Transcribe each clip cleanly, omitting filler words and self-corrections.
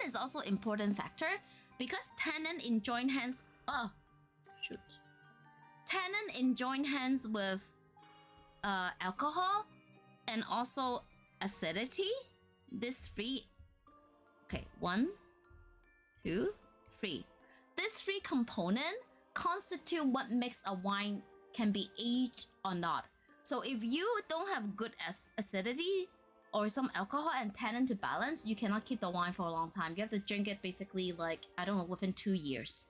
is also important factor because tannin in joint hands. Oh, shoot. Tannin in joint hands with alcohol and also acidity. This three. Okay, 1, 2, 3. This three component constitute what makes a wine can be aged or not. So if you don't have good acidity or some alcohol and tannin to balance, you cannot keep the wine for a long time. You have to drink it basically like, I don't know, within 2 years.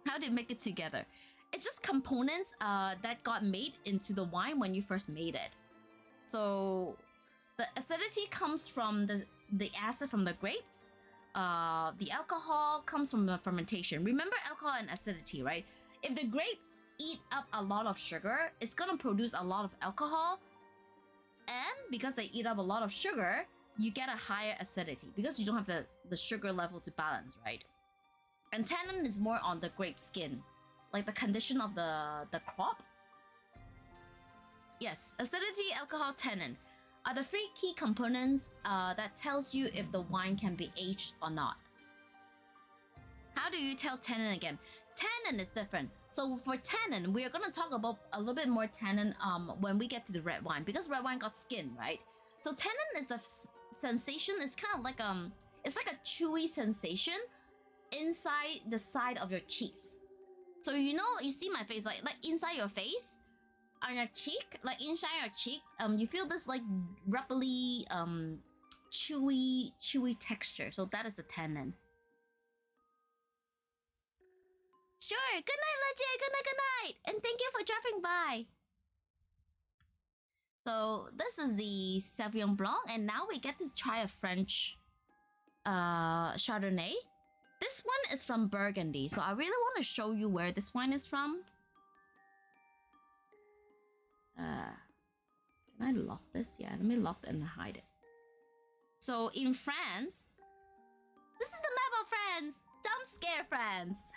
How do you make it together? It's just components that got made into the wine when you first made it. So the acidity comes from the acid from the grapes. The alcohol comes from the fermentation. Remember alcohol and acidity, right? If the grape eat up a lot of sugar, it's gonna produce a lot of alcohol, and because they eat up a lot of sugar, you get a higher acidity because you don't have the sugar level to balance, right? And tannin is more on the grape skin, like the condition of the crop. Yes, acidity, alcohol, tannin are the three key components that tells you if the wine can be aged or not. How do you tell tannin again? Tannin is different. So for tannin, we are going to talk about a little bit more tannin when we get to the red wine, because red wine got skin, right? So tannin is the sensation. It's kind of like it's like a chewy sensation inside the side of your cheeks. So you know, you see my face, like inside your face, on your cheek, like inside your cheek, you feel this like rubbly, chewy texture. So that is the tannin. Sure. Good night, Ledger. Good night. And thank you for dropping by. So this is the Sauvignon Blanc, and now we get to try a French Chardonnay. This one is from Burgundy, so I really want to show you where this wine is from. Can I lock this? Yeah, let me lock it and hide it. So in France, this is the map of France. Jump scare France.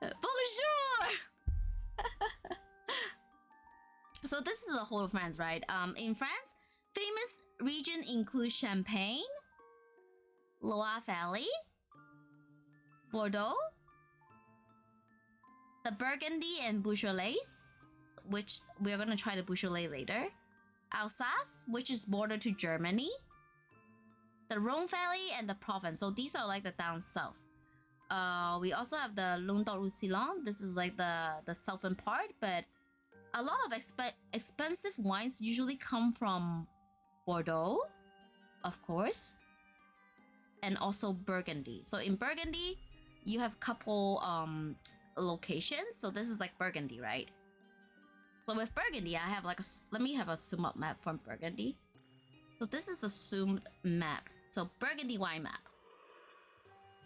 Bonjour. So this is the whole of France, right? In France, famous region includes Champagne, Loire Valley, Bordeaux, the Burgundy and Beaujolais, which we're gonna try the Beaujolais later, Alsace, which is border to Germany, the Rhone Valley, and the Provence. So these are like the down south. We also have the Languedoc-Roussillon. This is like the southern part, but a lot of expensive wines usually come from Bordeaux, of course, and also Burgundy. So in Burgundy, you have a couple locations. So this is like Burgundy, right? So with Burgundy, I have like let me have a zoom up map from Burgundy. So this is the zoomed map. So Burgundy wine map.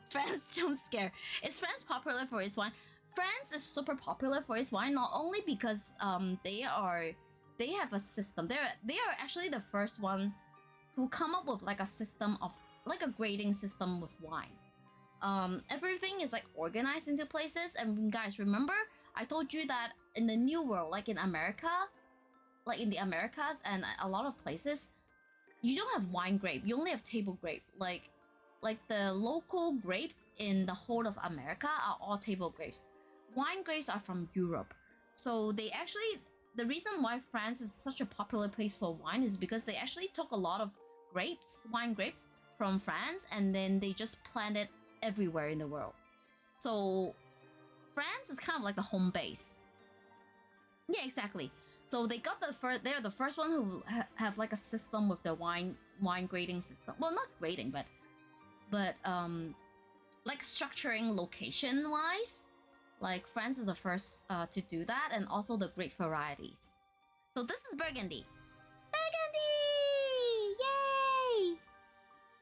France jump scare. Is France popular for its wine? France is super popular for its wine, not only because they have a system. They are actually the first one who come up with like a system of like a grading system with wine. Everything is like organized into places. And guys, remember I told you that in the New World, like in America, like in the Americas and a lot of places, you don't have wine grape. You only have table grape. Like the local grapes in the whole of America are all table grapes. Wine grapes are from Europe. So they actually, the reason why France is such a popular place for wine is because they actually took a lot of grapes, wine grapes from France, and then they just planted everywhere in the world. So France is kind of like the home base. Yeah, exactly. So they got they're the first one who have like a system with the wine grading system. Well, not grading, but like structuring location wise. Like France is the first to do that, and also the grape varieties. So this is Burgundy. Burgundy! Yay!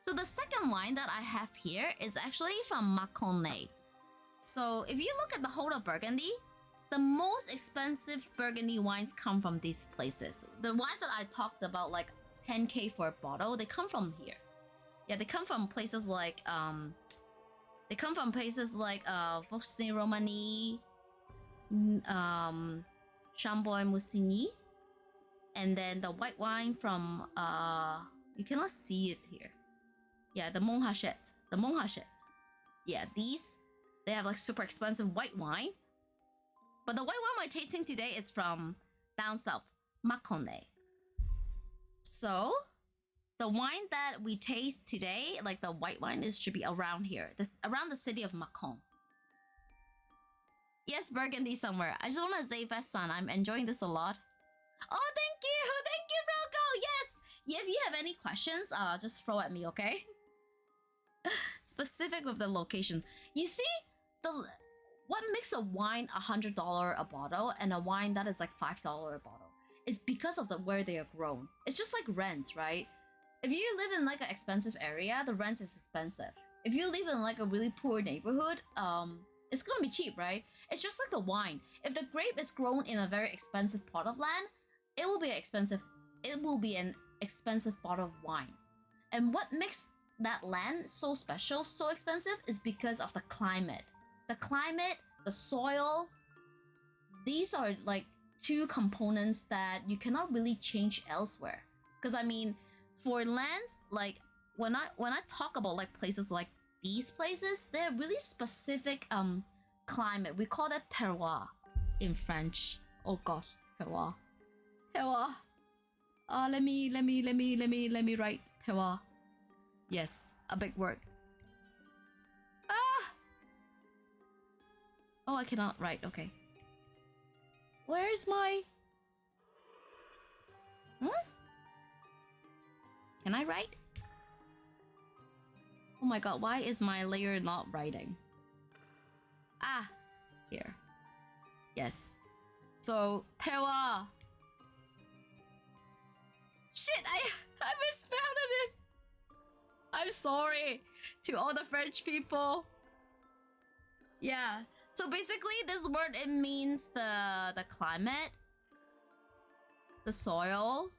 So the second wine that I have here is actually from MACON-VERZE. So if you look at the whole of Burgundy, the most expensive Burgundy wines come from these places. The wines that I talked about, like 10K for a bottle, they come from here. Yeah, they come from places like Vosne-Romanée, Chambois-Musigny, and then the white wine from You cannot see it here. Yeah, the Montrachet. The Montrachet. Yeah, these, they have like super expensive white wine. But the white wine we're tasting today is from down south, Mâcon. So, the wine that we taste today, like the white wine, should be around here. This around the city of Mâcon. Yes, Burgundy somewhere. I just want to say, best son, I'm enjoying this a lot. Oh, thank you! Thank you, Rocco! Yes! Yeah, if you have any questions, just throw at me, okay? Specific with the location. You see, what makes a wine $100 a bottle and a wine that is like $5 a bottle is because of where they are grown. It's just like rent, right? If you live in like an expensive area, the rent is expensive. If you live in like a really poor neighborhood, it's gonna be cheap, right? It's just like the wine. If the grape is grown in a very expensive plot of land, it will be an expensive bottle of wine. And what makes that land so special, so expensive, is because of the climate. The climate, the soil, these are like two components that you cannot really change elsewhere. Because I mean, for lands, like when I talk about like places like these places, they're really specific climate. We call that terroir in French. Oh gosh, terroir. Terroir. Let me write terroir. Yes, a big word. Ah! Oh, I cannot write, okay. Where's my... Can I write? Oh my god, why is my layer not writing? Ah, here. Yes. So, terroir. Shit, I misspelled it. I'm sorry to all the French people. Yeah. So basically, this word, it means the climate, the soil,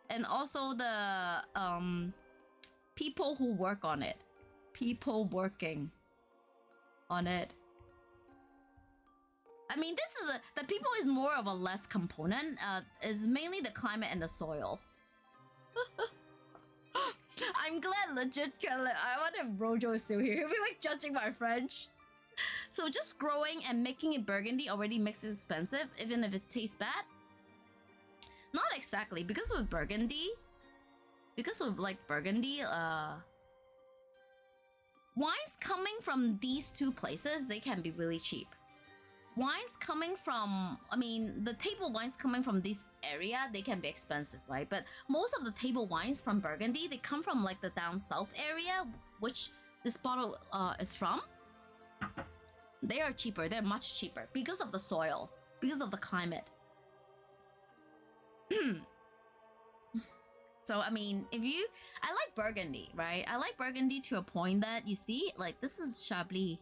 and also the people who work on it. People working on it. I mean, this is the people is more of a less component. Is mainly the climate and the soil. I'm glad legit. I wonder if Rojo is still here. He'll be like judging my French. So just growing and making it Burgundy already makes it expensive, even if it tastes bad. Not exactly, because with Burgundy, wines coming from these two places, they can be really cheap. Wines coming from, I mean, the table wines coming from this area, they can be expensive, right? But most of the table wines from Burgundy, they come from like the down south area, which this bottle is from. They are cheaper, they're much cheaper because of the soil, because of the climate. So, I mean, I like Burgundy, right? I like Burgundy to a point that, you see, like, this is Chablis.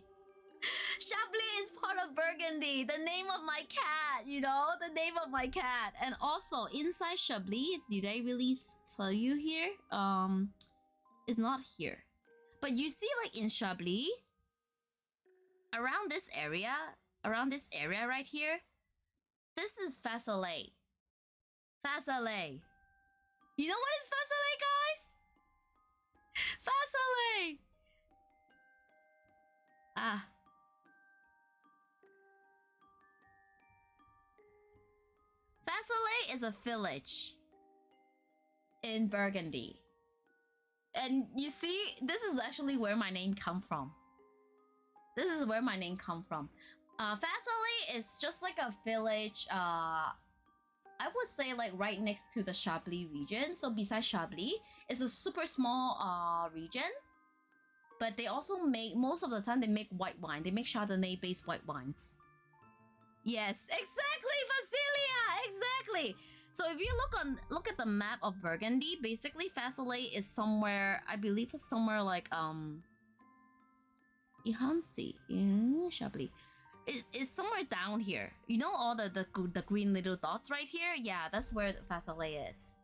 Chablis is part of Burgundy, the name of my cat, you know? The name of my cat. And also, inside Chablis, did I really tell you here? It's not here. But you see, like, in Chablis, around this area right here, this is Vezelia. Vezelia. You know what is Vezelia, guys? Vezelia! Ah. Vezelia is a village in Burgundy. And you see, this is actually where my name comes from. This is where my name comes from. Vezelia is just like a village, I would say like right next to the Chablis region. So besides Chablis, it's a super small region. But they also make, most of the time they make white wine. They make Chardonnay based white wines. Yes, exactly, Vezelia, exactly. So if you look at the map of Burgundy, basically Vezelia is somewhere, I believe it's somewhere like Ihansi in Chablis. It's somewhere down here. You know all the green little dots right here? Yeah, that's where Vezelia is.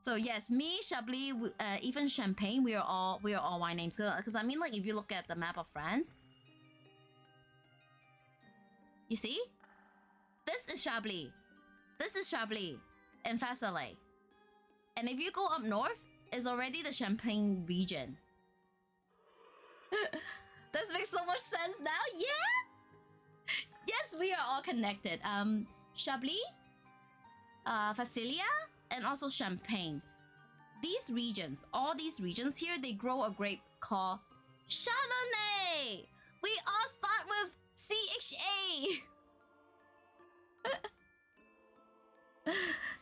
So yes, me, Chablis, even Champagne, we are all wine names. Because I mean, like, if you look at the map of France, you see? This is Chablis. This is Chablis and Vezelia. And if you go up north, it's already the Champagne region. This makes so much sense now. Yeah. Yes, we are all connected. Chablis, Vezelia, and also Champagne. These regions, all these regions here, they grow a grape called Chardonnay. We all start with CHA.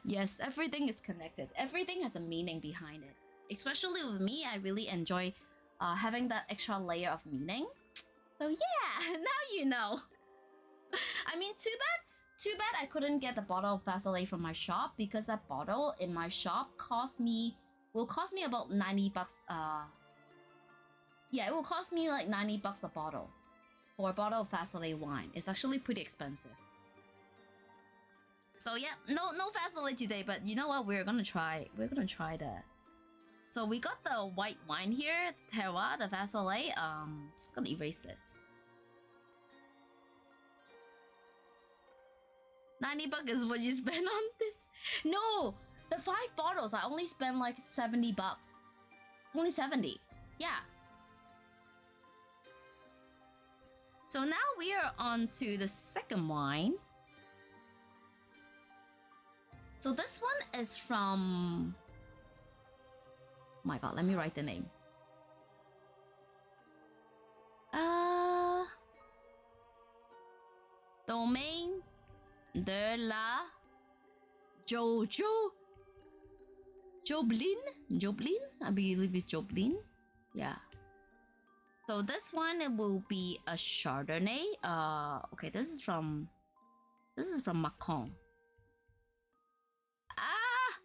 Yes, everything is connected. Everything has a meaning behind it. Especially with me, I really enjoy having that extra layer of meaning. So yeah, now you know. I mean, too bad I couldn't get the bottle of Vezelia from my shop, because that bottle in my shop will cost me about 90 bucks. Yeah, it will cost me like 90 bucks a bottle for a bottle of Vezelia wine. It's actually pretty expensive. So yeah, no Vezelia today, but you know what? We're gonna try that. So we got the white wine here, terroir, the Vezelia. Just gonna erase this. 90 bucks is what you spend on this. No, the 5 bottles I only spent like 70 bucks. Only 70. Yeah. So now we are on to the second wine. So this one is from... Oh my god, let me write the name. Domaine de la Jobeline? Jobeline? I believe it's Jobeline. Yeah. So this one, it will be a Chardonnay. Okay, this is from MACON. Ah!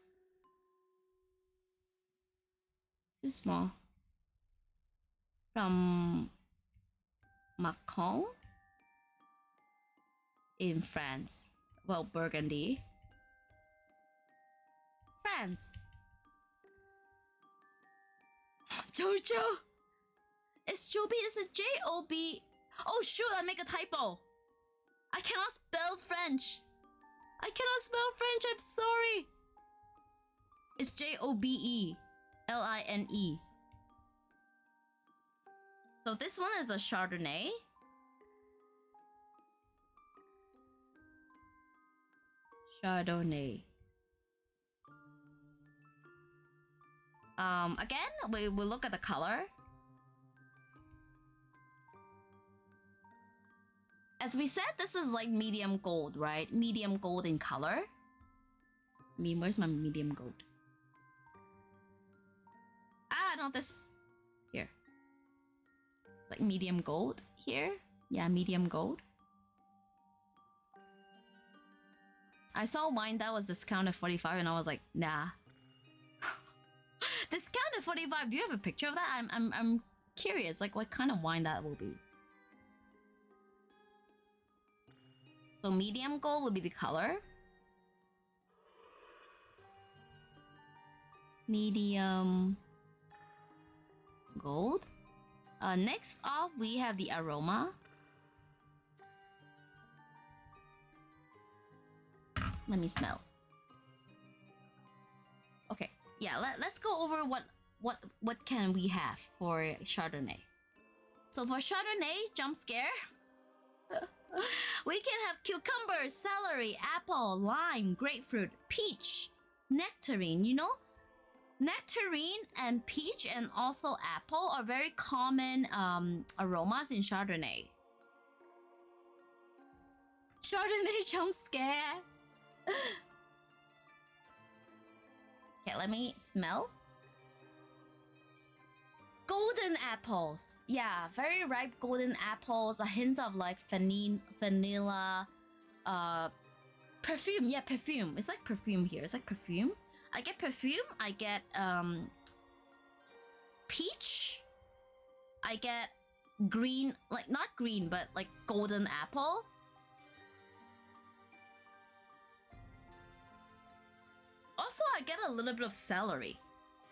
Too small. From MACON in France. Well, Burgundy. France. Jojo. It's Joby. It's a J-O-B. Oh shoot, I make a typo. I cannot spell French. I'm sorry. It's Jobeline. So this one is a Chardonnay. Again, we will look at the color. As we said, this is like medium gold, right? Medium gold in color. I mean, where's my medium gold? Ah, not this. Here. It's like medium gold here. Yeah, medium gold. I saw wine that was discounted 45 and I was like, nah. Discounted 45. Do you have a picture of that? I'm curious, like what kind of wine that will be. So medium gold would be the color. Medium gold. Next off, we have the aroma. Let me smell. Okay, yeah. Let's go over what can we have for Chardonnay. So for Chardonnay, jump scare. We can have cucumber, celery, apple, lime, grapefruit, peach, nectarine. You know, nectarine and peach and also apple are very common aromas in Chardonnay. Chardonnay jump scare. Okay, let me smell. Golden apples. Yeah, very ripe golden apples. A hint of like vanilla. Perfume. Yeah, perfume. It's like perfume here. It's like perfume. I get perfume. I get peach. I get green, like not green, but like golden apple. Also, I get a little bit of celery.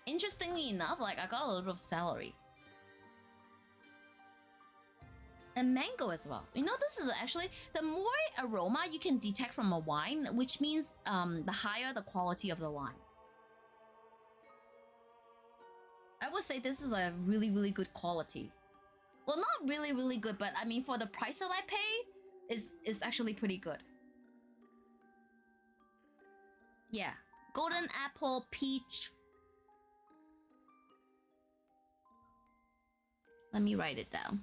Interestingly enough, like I got a little bit of celery. And mango as well. You know, this is actually, the more aroma you can detect from a wine, which means the higher the quality of the wine. I would say this is a really, really good quality. Well, not really, really good, but I mean, for the price that I paid, is actually pretty good. Yeah. Golden apple, peach. Let me write it down.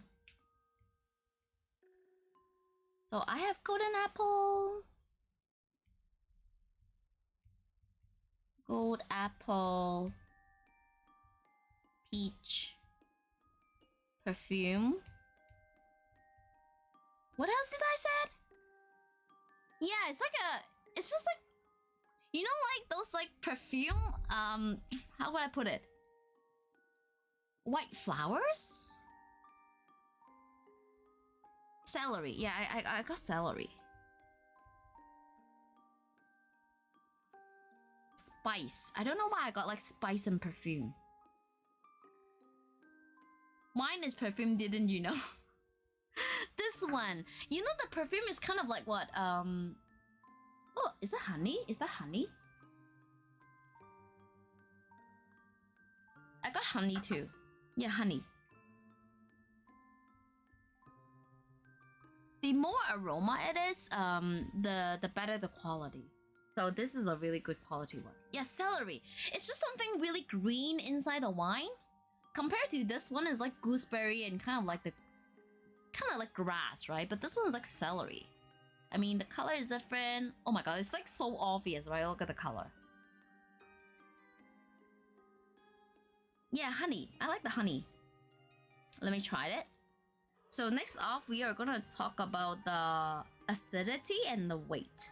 So I have golden apple. Gold apple. Peach. Perfume. What else did I said? Yeah, it's like it's just like, you know, like those like perfume, how would I put it? White flowers? Celery. Yeah, I got celery. Spice. I don't know why I got like spice and perfume. Mine is perfume, didn't you know? This one. You know the perfume is kind of like what? Oh, is it honey? Is that honey? I got honey too. Yeah, honey. The more aroma it is, the better the quality. So this is a really good quality one. Yeah, celery. It's just something really green inside the wine. Compared to this one is like gooseberry and kind of like grass, right? But this one is like celery. I mean, the color is different. Oh my god, it's like so obvious, right? Look at the color. Yeah, honey. I like the honey. Let me try it. So next off, we are gonna talk about the acidity and the weight.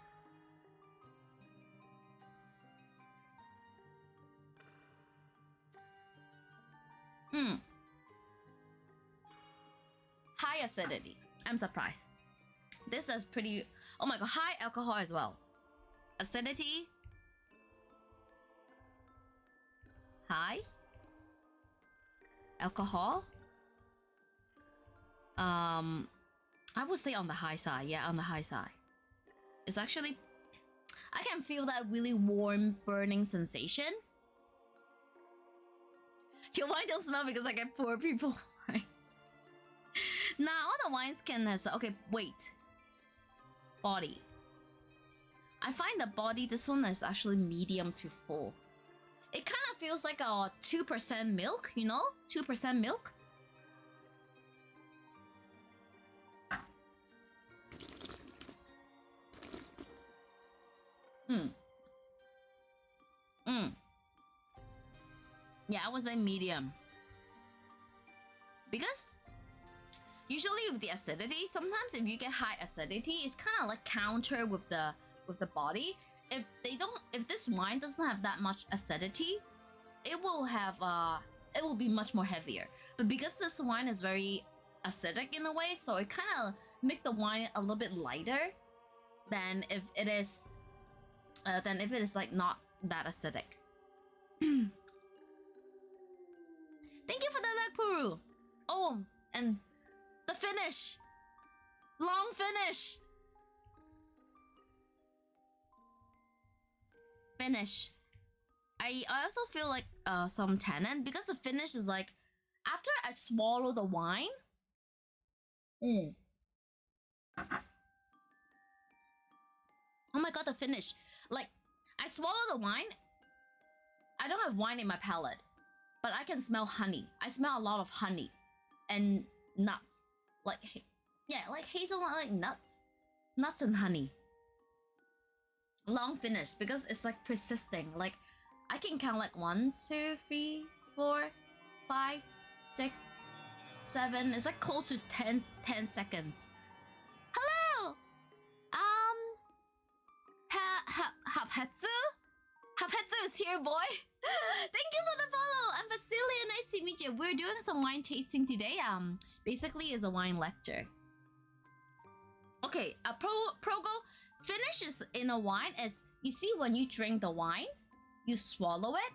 High acidity. I'm surprised. This is pretty... Oh my god, high alcohol as well. Acidity. High. Alcohol. I would say on the high side. Yeah, on the high side. It's actually... I can feel that really warm, burning sensation. Your wine don't smell because I get poor people. Now, all the wines can have... Okay, wait. Body. I find the body, this one is actually medium to full. It kind of feels like a 2% milk, you know? 2% milk. Yeah, I would say medium. Because usually with the acidity, sometimes if you get high acidity, it's kind of like counter with the body. If this wine doesn't have that much acidity, it will be much more heavier. But because this wine is very acidic in a way, so it kind of make the wine a little bit lighter than if it is like not that acidic. Thank you for the leg, Puru. Oh, and the finish. Long finish. Finish. I also feel like some tannin because the finish is like after I swallow the wine. Oh my god, the finish. Like I swallow the wine. I don't have wine in my palate, but I can smell honey. I smell a lot of honey and nuts. Like, yeah, like hazelnut, like nuts and honey. Long finish because it's like persisting. Like I can count like 1, 2, 3, 4, 5, 6, 7. It's like close to 10 seconds. Hello. Hapetsu is here, boy. Thank you for the follow. I'm Vezelia. Nice to meet you. We're doing some wine tasting today. Basically is a wine lecture. Okay, a progo finish is in a wine is, you see when you drink the wine, you swallow it.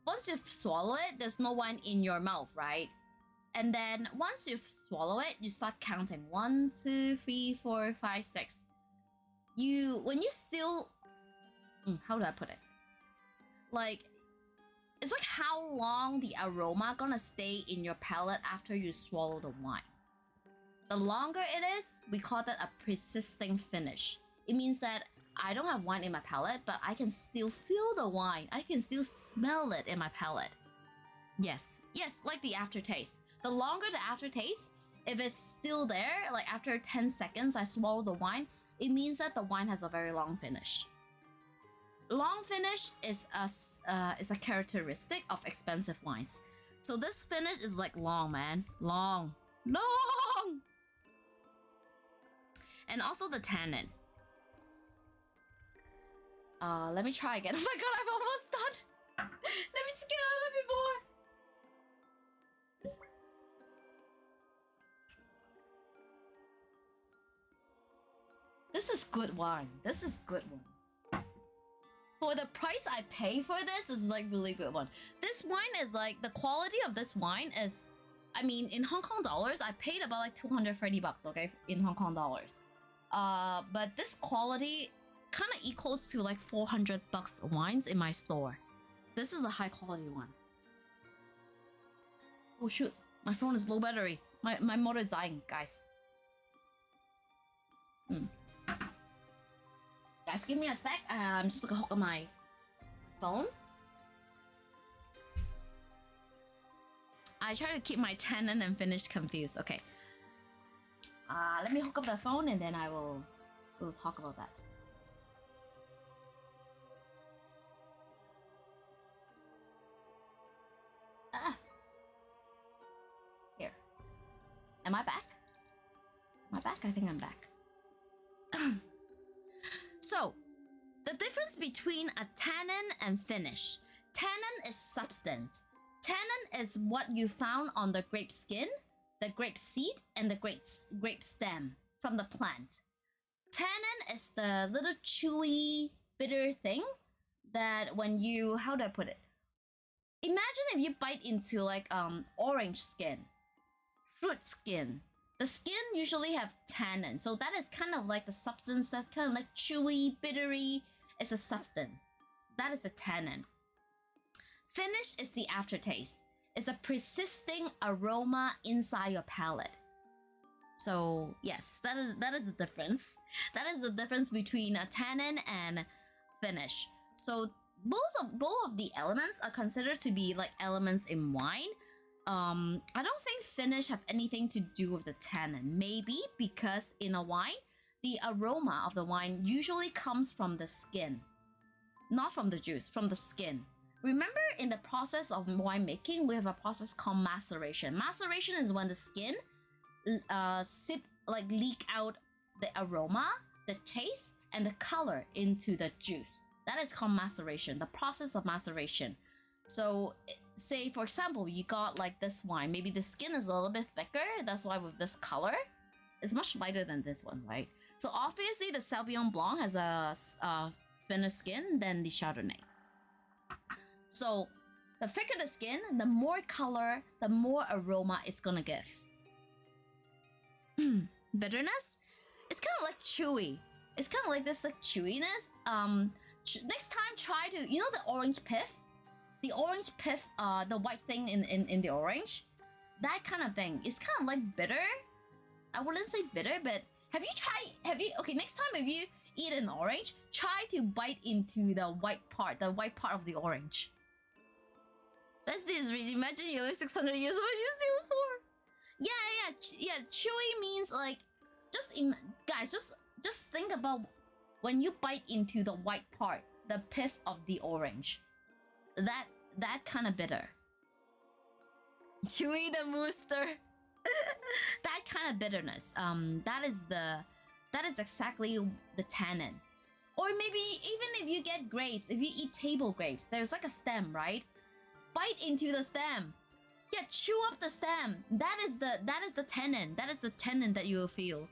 Once you swallow it, there's no wine in your mouth, right? And then once you swallow it, you start counting 1, 2, 3, 4, 5, 6. When you still, how do I put it? Like It's like how long the aroma gonna stay in your palate after you swallow the wine. The longer it is, we call that a persisting finish. It means that I don't have wine in my palate, but I can still feel the wine. I can still smell it in my palate. Yes, like the aftertaste. The longer the aftertaste, if it's still there, like after 10 seconds I swallow the wine, it means that the wine has a very long finish. Long finish is a characteristic of expensive wines. So this finish is like long, man. Long. And also the tannin. Let me try again. Oh my god, I'm almost done. Let me skim a little bit more. This is good wine. This is good one. For the price I pay for this is like really good one. This wine is like, the quality of this wine is, I mean, in Hong Kong dollars, I paid about like 230 bucks, okay, in Hong Kong dollars. But this quality kind of equals to like 400 bucks wines in my store. This is a high quality one. Oh shoot, my phone is low battery. My motor is dying, guys. Guys, give me a sec. I'm just gonna hook up my phone. I try to keep my tannin and finish confused. Okay. Let me hook up the phone and then we'll talk about that. Here. Am I back? Am I back? I think I'm back. So, the difference between a tannin and finish. Tannin is substance. Tannin is what you found on the grape skin, the grape seed, and the grape stem from the plant. Tannin is the little chewy, bitter thing that when you, how do I put it? Imagine if you bite into like orange skin, fruit skin. The skin usually have tannin, so that is kind of like the substance that's kind of like chewy, bittery. It's a substance. That is the tannin. Finish is the aftertaste. It's a persisting aroma inside your palate. So yes, that is the difference. That is the difference between a tannin and finish. So both of the elements are considered to be like elements in wine. I don't think finish have anything to do with the tannin. Maybe because in a wine, the aroma of the wine usually comes from the skin, not from the juice, from the skin. Remember, in the process of winemaking, we have a process called maceration. Maceration is when the skin leak out the aroma, the taste, and the color into the juice. That is called maceration, the process of maceration. So, say for example, you got like this wine, maybe the skin is a little bit thicker, that's why with this color, it's much lighter than this one, right? So obviously the Sauvignon Blanc has a thinner skin than the Chardonnay. So the thicker the skin, the more color, the more aroma it's gonna give. Bitterness? It's kind of like chewy. It's kind of like this like chewiness. Next time try to, you know the orange pith? The orange pith, the white thing in the orange? That kind of thing. It's kind of like bitter. I wouldn't say bitter, but okay, next time if you eat an orange, try to bite into the white part of the orange. That's this, imagine you live 600 years old, you're still poor. Yeah, chewy means like, guys, just think about when you bite into the white part, the pith of the orange. That kind of bitter. Chewy the mooster. That kind of bitterness. That is exactly the tannin. Or maybe even if you get grapes, if you eat table grapes, there's like a stem, right? Bite into the stem. Yeah, chew up the stem. That is the tannin. That is the tannin that you will feel.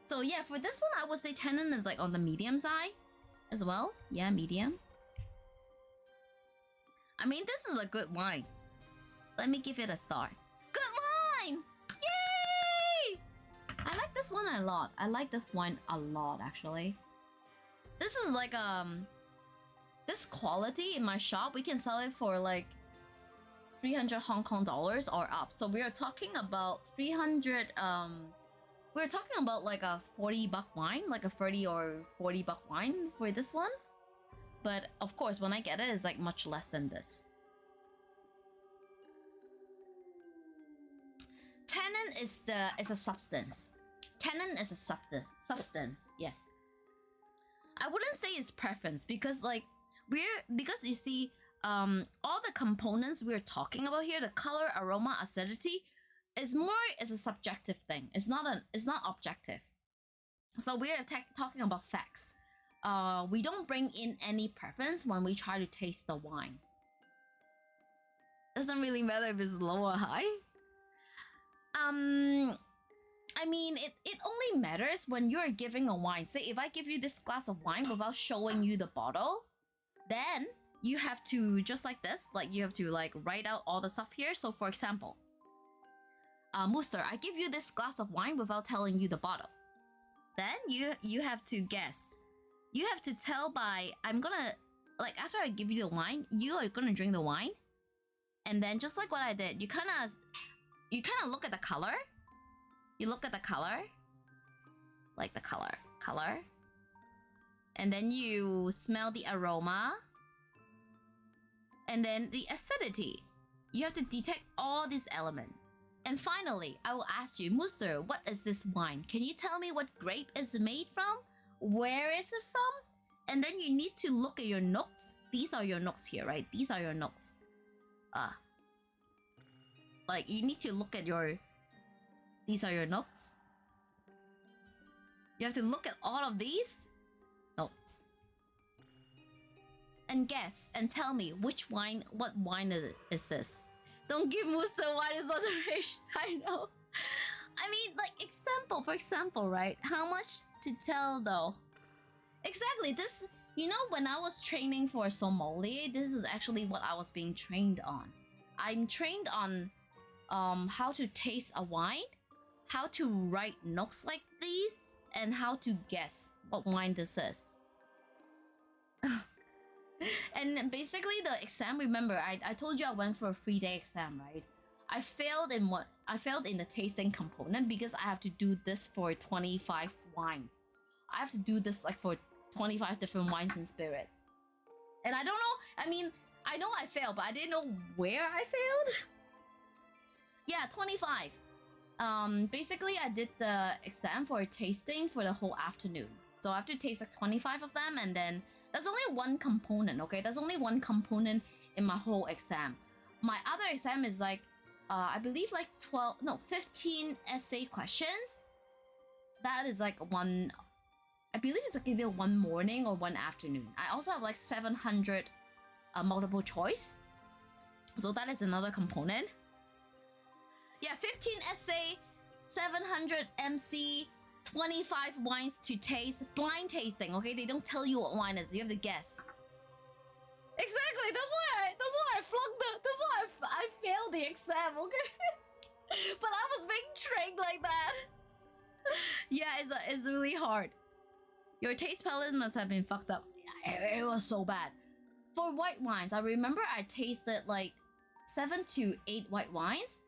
So yeah, for this one, I would say tannin is like on the medium side as well. Yeah, medium. I mean, this is a good wine. Let me give it a star. Good wine! Yay! I like this one a lot. I like this wine a lot, actually. This is like this quality in my shop, we can sell it for like 300 Hong Kong dollars or up. So we are talking about 300 we're talking about like a 40 buck wine, like a 30 or 40 buck wine for this one. But of course, when I get it, it's like much less than this. Tannin is a substance. Tannin is a substance. Yes. I wouldn't say it's preference because like because you see all the components we're talking about here, the color, aroma, acidity, is a subjective thing. It's not objective. So we are talking about facts. We don't bring in any preference when we try to taste the wine. Doesn't really matter if it's low or high. I mean, it only matters when you're giving a wine. Say if I give you this glass of wine without showing you the bottle, then you have to, just like this, like you have to like write out all the stuff here. So for example, Mooster, I give you this glass of wine without telling you the bottle. Then you have to guess. You have to tell by, I'm gonna, like after I give you the wine, you are gonna drink the wine. And then just like what I did, you kind of look at the color. You look at the color. Like the color. And then you smell the aroma. And then the acidity. You have to detect all these elements. And finally, I will ask you, Mooster, what is this wine? Can you tell me what grape is made from? Where is it from? And then you need to look at your notes. These are your notes here, right? These are your notes. Like you need to look at your... These are your notes. You have to look at all of these notes. And guess and tell me what wine is this? Don't give Mooster wine is not a rich. I know. I mean, like, for example, right? How much to tell, though? Exactly, this... You know, when I was training for sommelier, this is actually what I was being trained on. I'm trained on how to taste a wine, how to write notes like these, and how to guess what wine this is. And basically the exam, remember, I told you I went for a 3-day exam, right? I failed in the tasting component because I have to do this for 25 wines. I have to do this like for 25 different wines and spirits. And I don't know, I mean, I know I failed, but I didn't know where I failed. Yeah, 25. Basically I did the exam for tasting for the whole afternoon. So I have to taste like 25 of them, and then there's only one component, okay? There's only one component in my whole exam. My other exam is like, I believe like 15 essay questions. That is like one, I believe it's like either one morning or one afternoon. I also have like 700 multiple choice. So that is another component. Yeah, 15 essay, 700 MC, 25 wines to taste, blind tasting, okay? They don't tell you what wine is, you have to guess. Exactly, that's why I flunked that's why I failed the exam, okay? But I was being trained like that. Yeah, it's really hard. Your taste palette must have been fucked up. It was so bad. For white wines, I remember I tasted like 7 to 8 white wines,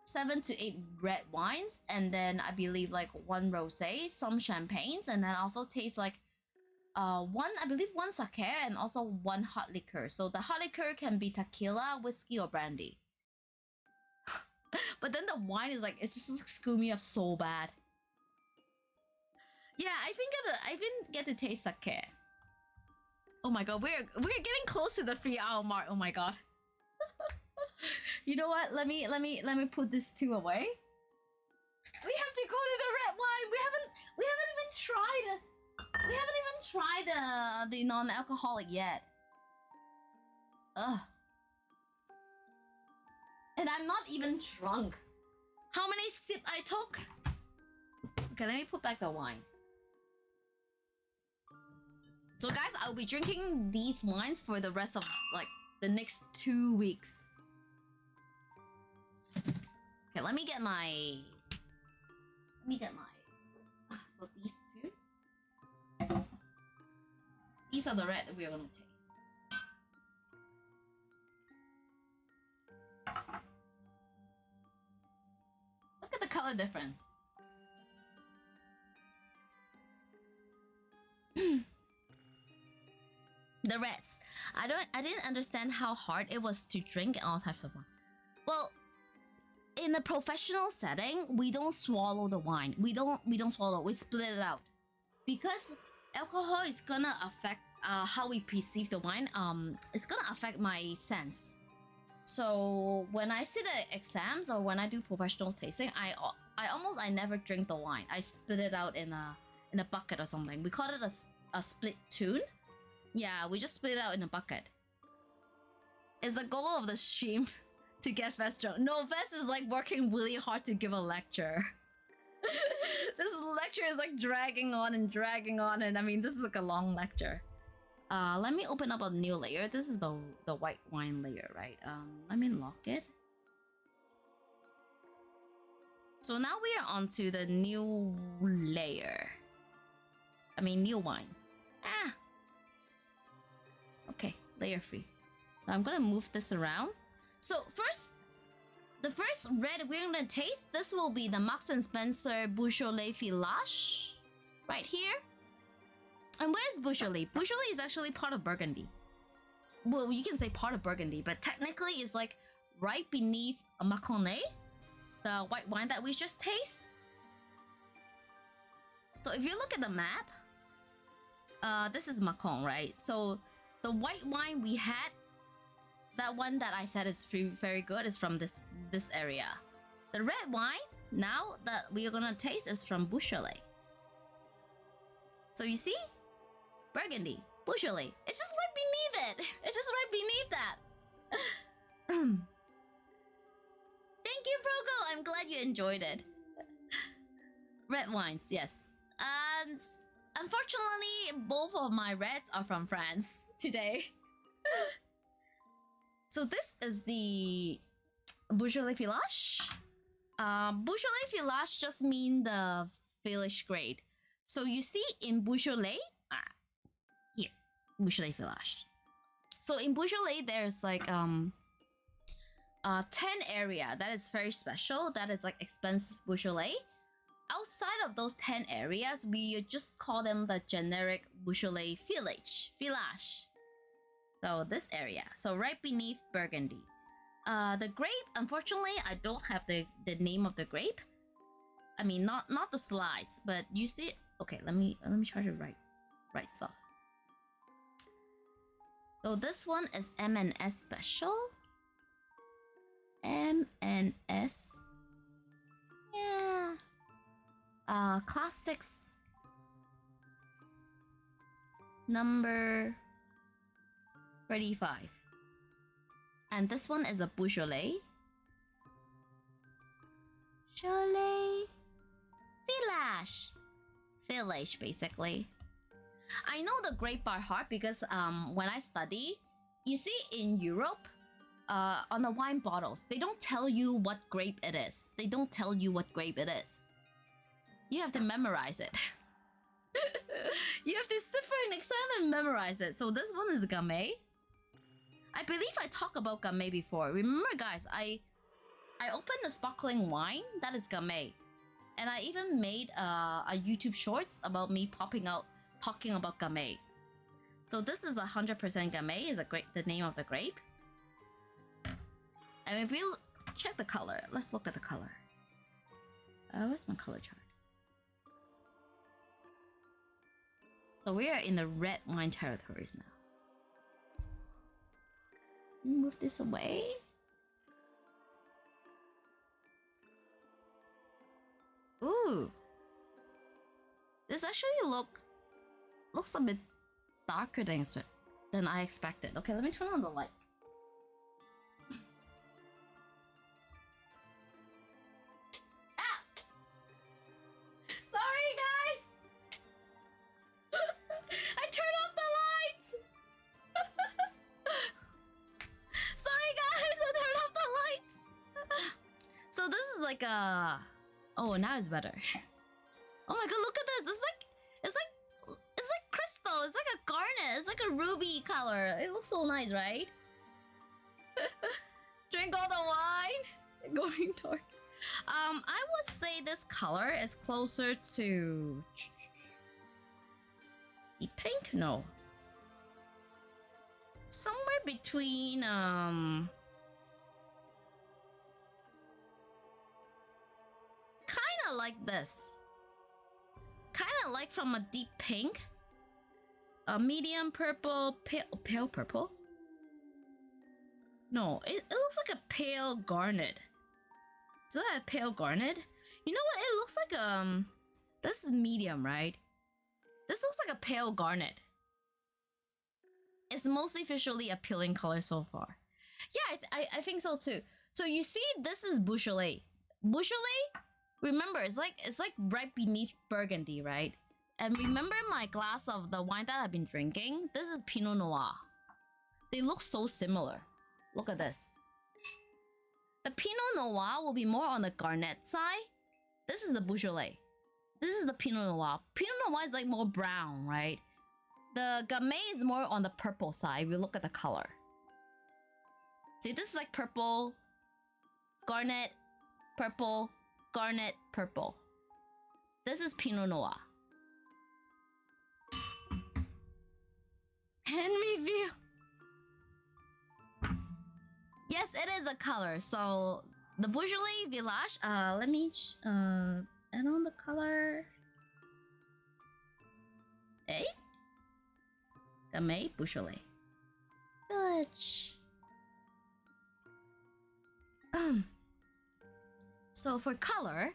7 to 8 red wines, and then I believe like 1 rosé, some champagnes, and then also taste like one sake and also 1 hot liquor. So the hot liquor can be tequila, whiskey, or brandy. But then the wine is like, it's just like, screw me up so bad. Yeah, I didn't get to taste sake. Oh my god, we're getting close to the 3-hour mark. Oh my god. You know what? Let me put this 2 away. We have to go to the red wine. We haven't even tried the non-alcoholic yet. Ugh. And I'm not even drunk. How many sips I took? Okay, let me put back the wine. So guys, I'll be drinking these wines for the rest of like the next 2 weeks. Okay, let me get my... So these 2. These are the red that we are gonna taste. color difference. The reds. I didn't understand how hard it was to drink all types of wine. Well, in a professional setting, we don't swallow the wine. We don't swallow. We split it out because alcohol is gonna affect how we perceive the wine. It's gonna affect my sense. So when I sit at exams or when I do professional tasting, I never drink the wine. I split it out in a bucket or something. We call it a split tune. Yeah, we just split it out in a bucket. It's the goal of the stream to get Vez drunk. No, Vez is like working really hard to give a lecture. This lecture is like dragging on, and I mean this is like a long lecture. Let me open up a new layer. This is the white wine layer, right? Let me lock it. So now we are onto the new layer. I mean new wines. Okay, layer free. So I'm gonna move this around. So the first red we're gonna taste, this will be the Marks & Spencer Beaujolais-Villages, right here. And where's Beaujolais? Beaujolais is actually part of Burgundy. Well, you can say part of Burgundy, but technically it's like right beneath a MACON-VERZE, the white wine that we just taste. So if you look at the map, this is MACON, right? So the white wine we had, that one that I said is very good, is from this area. The red wine now that we are gonna taste is from Beaujolais. So you see, Burgundy, Beaujolais. It's just right beneath it. It's just right beneath that. Thank you, Progo. I'm glad you enjoyed it. Red wines, yes. And unfortunately, both of my reds are from France today. So this is the Beaujolais-Villages. Beaujolais-Villages just mean the village grade. So you see in Beaujolais, here, Beaujolais-Villages. So in Beaujolais, there's like 10 area that is very special. That is like expensive Beaujolais. Outside of those 10 areas, we just call them the generic Beaujolais-Village. So this area, so right beneath Burgundy. The grape, unfortunately, I don't have the name of the grape. I mean, not the slides, but you see. Okay, let me try to write stuff. So this one is M&S Special. M&S. Yeah. Classics. Number 35. And this one is a Beaujolais. Village, basically. I know the grape by heart because when I study, you see in Europe, on the wine bottles, they don't tell you what grape it is. They don't tell you what grape it is. You have to memorize it. You have to sit for an exam and memorize it. So this one is Gamay. I believe I talked about Gamay before. Remember, guys, I opened a sparkling wine that is Gamay, and I even made a YouTube shorts about me popping out talking about Gamay. So this is 100% Gamay. Is the name of the grape. And if we check the color, let's look at the color. Where's my color chart? So we are in the red wine territories now. Move this away. Ooh, this actually looks a bit darker than I expected. Okay, let me turn on the lights. Ah! Sorry, guys. I turned off the lights. Sorry, guys. I turned off the lights. So this is like a. Oh, now it's better. Oh my god, look at this. It's like crystal. It's like a garnet. It's like a ruby color. It looks so nice, right? Drink all the wine. Going dark. I would say this color is closer to the pink. No, somewhere between kind of like this, kind of like from a deep pink, a medium purple, pale purple. No, it looks like a pale garnet. Does it have pale garnet? You know what? It looks like this is medium, right? This looks like a pale garnet. It's mostly visually appealing color so far. Yeah, I think so too. So you see, this is Beaujolais. Beaujolais, remember, it's like right beneath Burgundy, right? And remember my glass of the wine that I've been drinking? This is Pinot Noir. They look so similar. Look at this. The Pinot Noir will be more on the garnet side. This is the Beaujolais. This is the Pinot Noir. Pinot Noir is like more brown, right? The Gamay is more on the purple side if you look at the color. See, this is like purple, garnet, purple, garnet, purple. This is Pinot Noir. Hand review. Yes, it is a color. So the Beaujolais-Villages. Let me add on the color. Eh? Gamay, Beaujolais Village. So for color,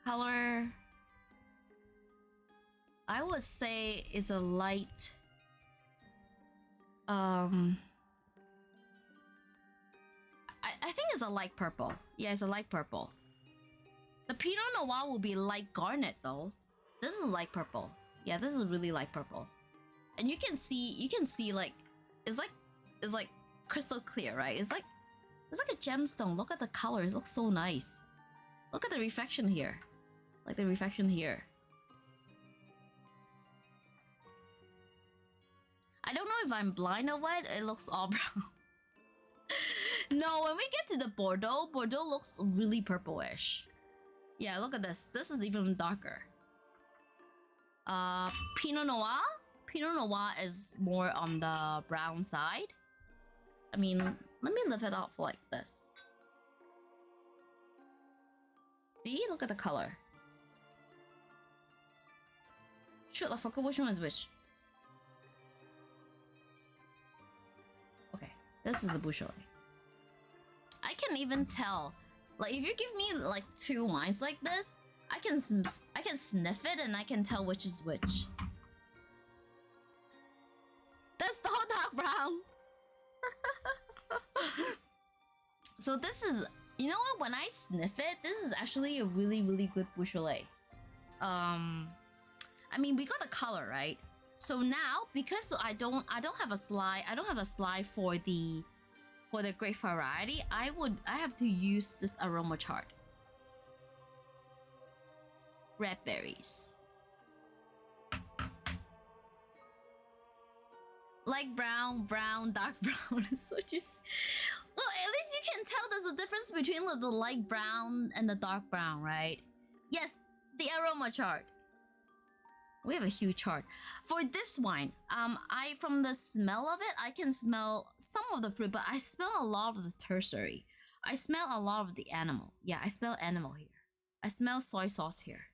I would say is a light. I think it's a light purple. Yeah, it's a light purple. The Pinot Noir will be light garnet though. This is light purple. Yeah, this is really light purple. And you can see like it's like crystal clear, right? It's like a gemstone. Look at the colors. It looks so nice. Look at the reflection here. Like the reflection here. I don't know if I'm blind or what. It looks all brown. No, when we get to the Bordeaux looks really purplish. Yeah, look at this. This is even darker. Pinot Noir is more on the brown side. I mean, let me lift it up like this. See? Look at the color. Shoot, I forgot which one is which. Okay, this is the Beaujolais. I can even tell. Like, if you give me like two wines like this, I can sniff it and I can tell which is which. That's the whole dark brown. So this is, you know what? When I sniff it, this is actually a really, really good Beaujolais. I mean, we got the color right. So now, because I don't have a slide for the grape variety, I have to use this aroma chart. Red berries. Light brown, dark brown. So just, well, at least you can tell there's a difference between the light brown and the dark brown, right? Yes, the aroma chart. We have a huge chart. For this wine, from the smell of it, I can smell some of the fruit, but I smell a lot of the tertiary. I smell a lot of the animal. Yeah, I smell animal here. I smell soy sauce here.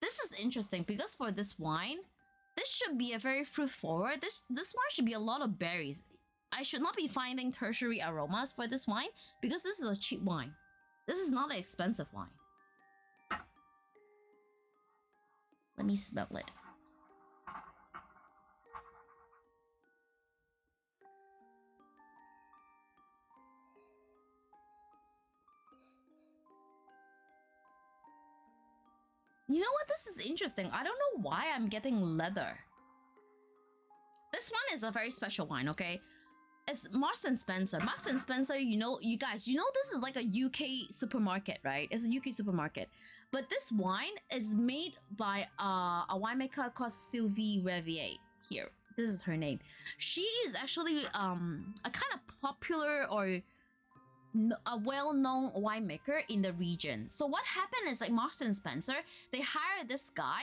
This is interesting because for this wine, this should be a very fruit forward. This wine should be a lot of berries. I should not be finding tertiary aromas for this wine because this is a cheap wine. This is not an expensive wine. Let me smell it. You know what? This is interesting. I don't know why I'm getting leather. This one is a very special wine, okay? It's Marks and Spencer. Marks and Spencer, you know, you guys, you know this is like a UK supermarket, right? It's a UK supermarket. But this wine is made by a winemaker called Sylvie Revier here. this is her name. She is actually a kind of popular or a well-known winemaker in the region. So what happened is like Marks and Spencer, they hired this guy.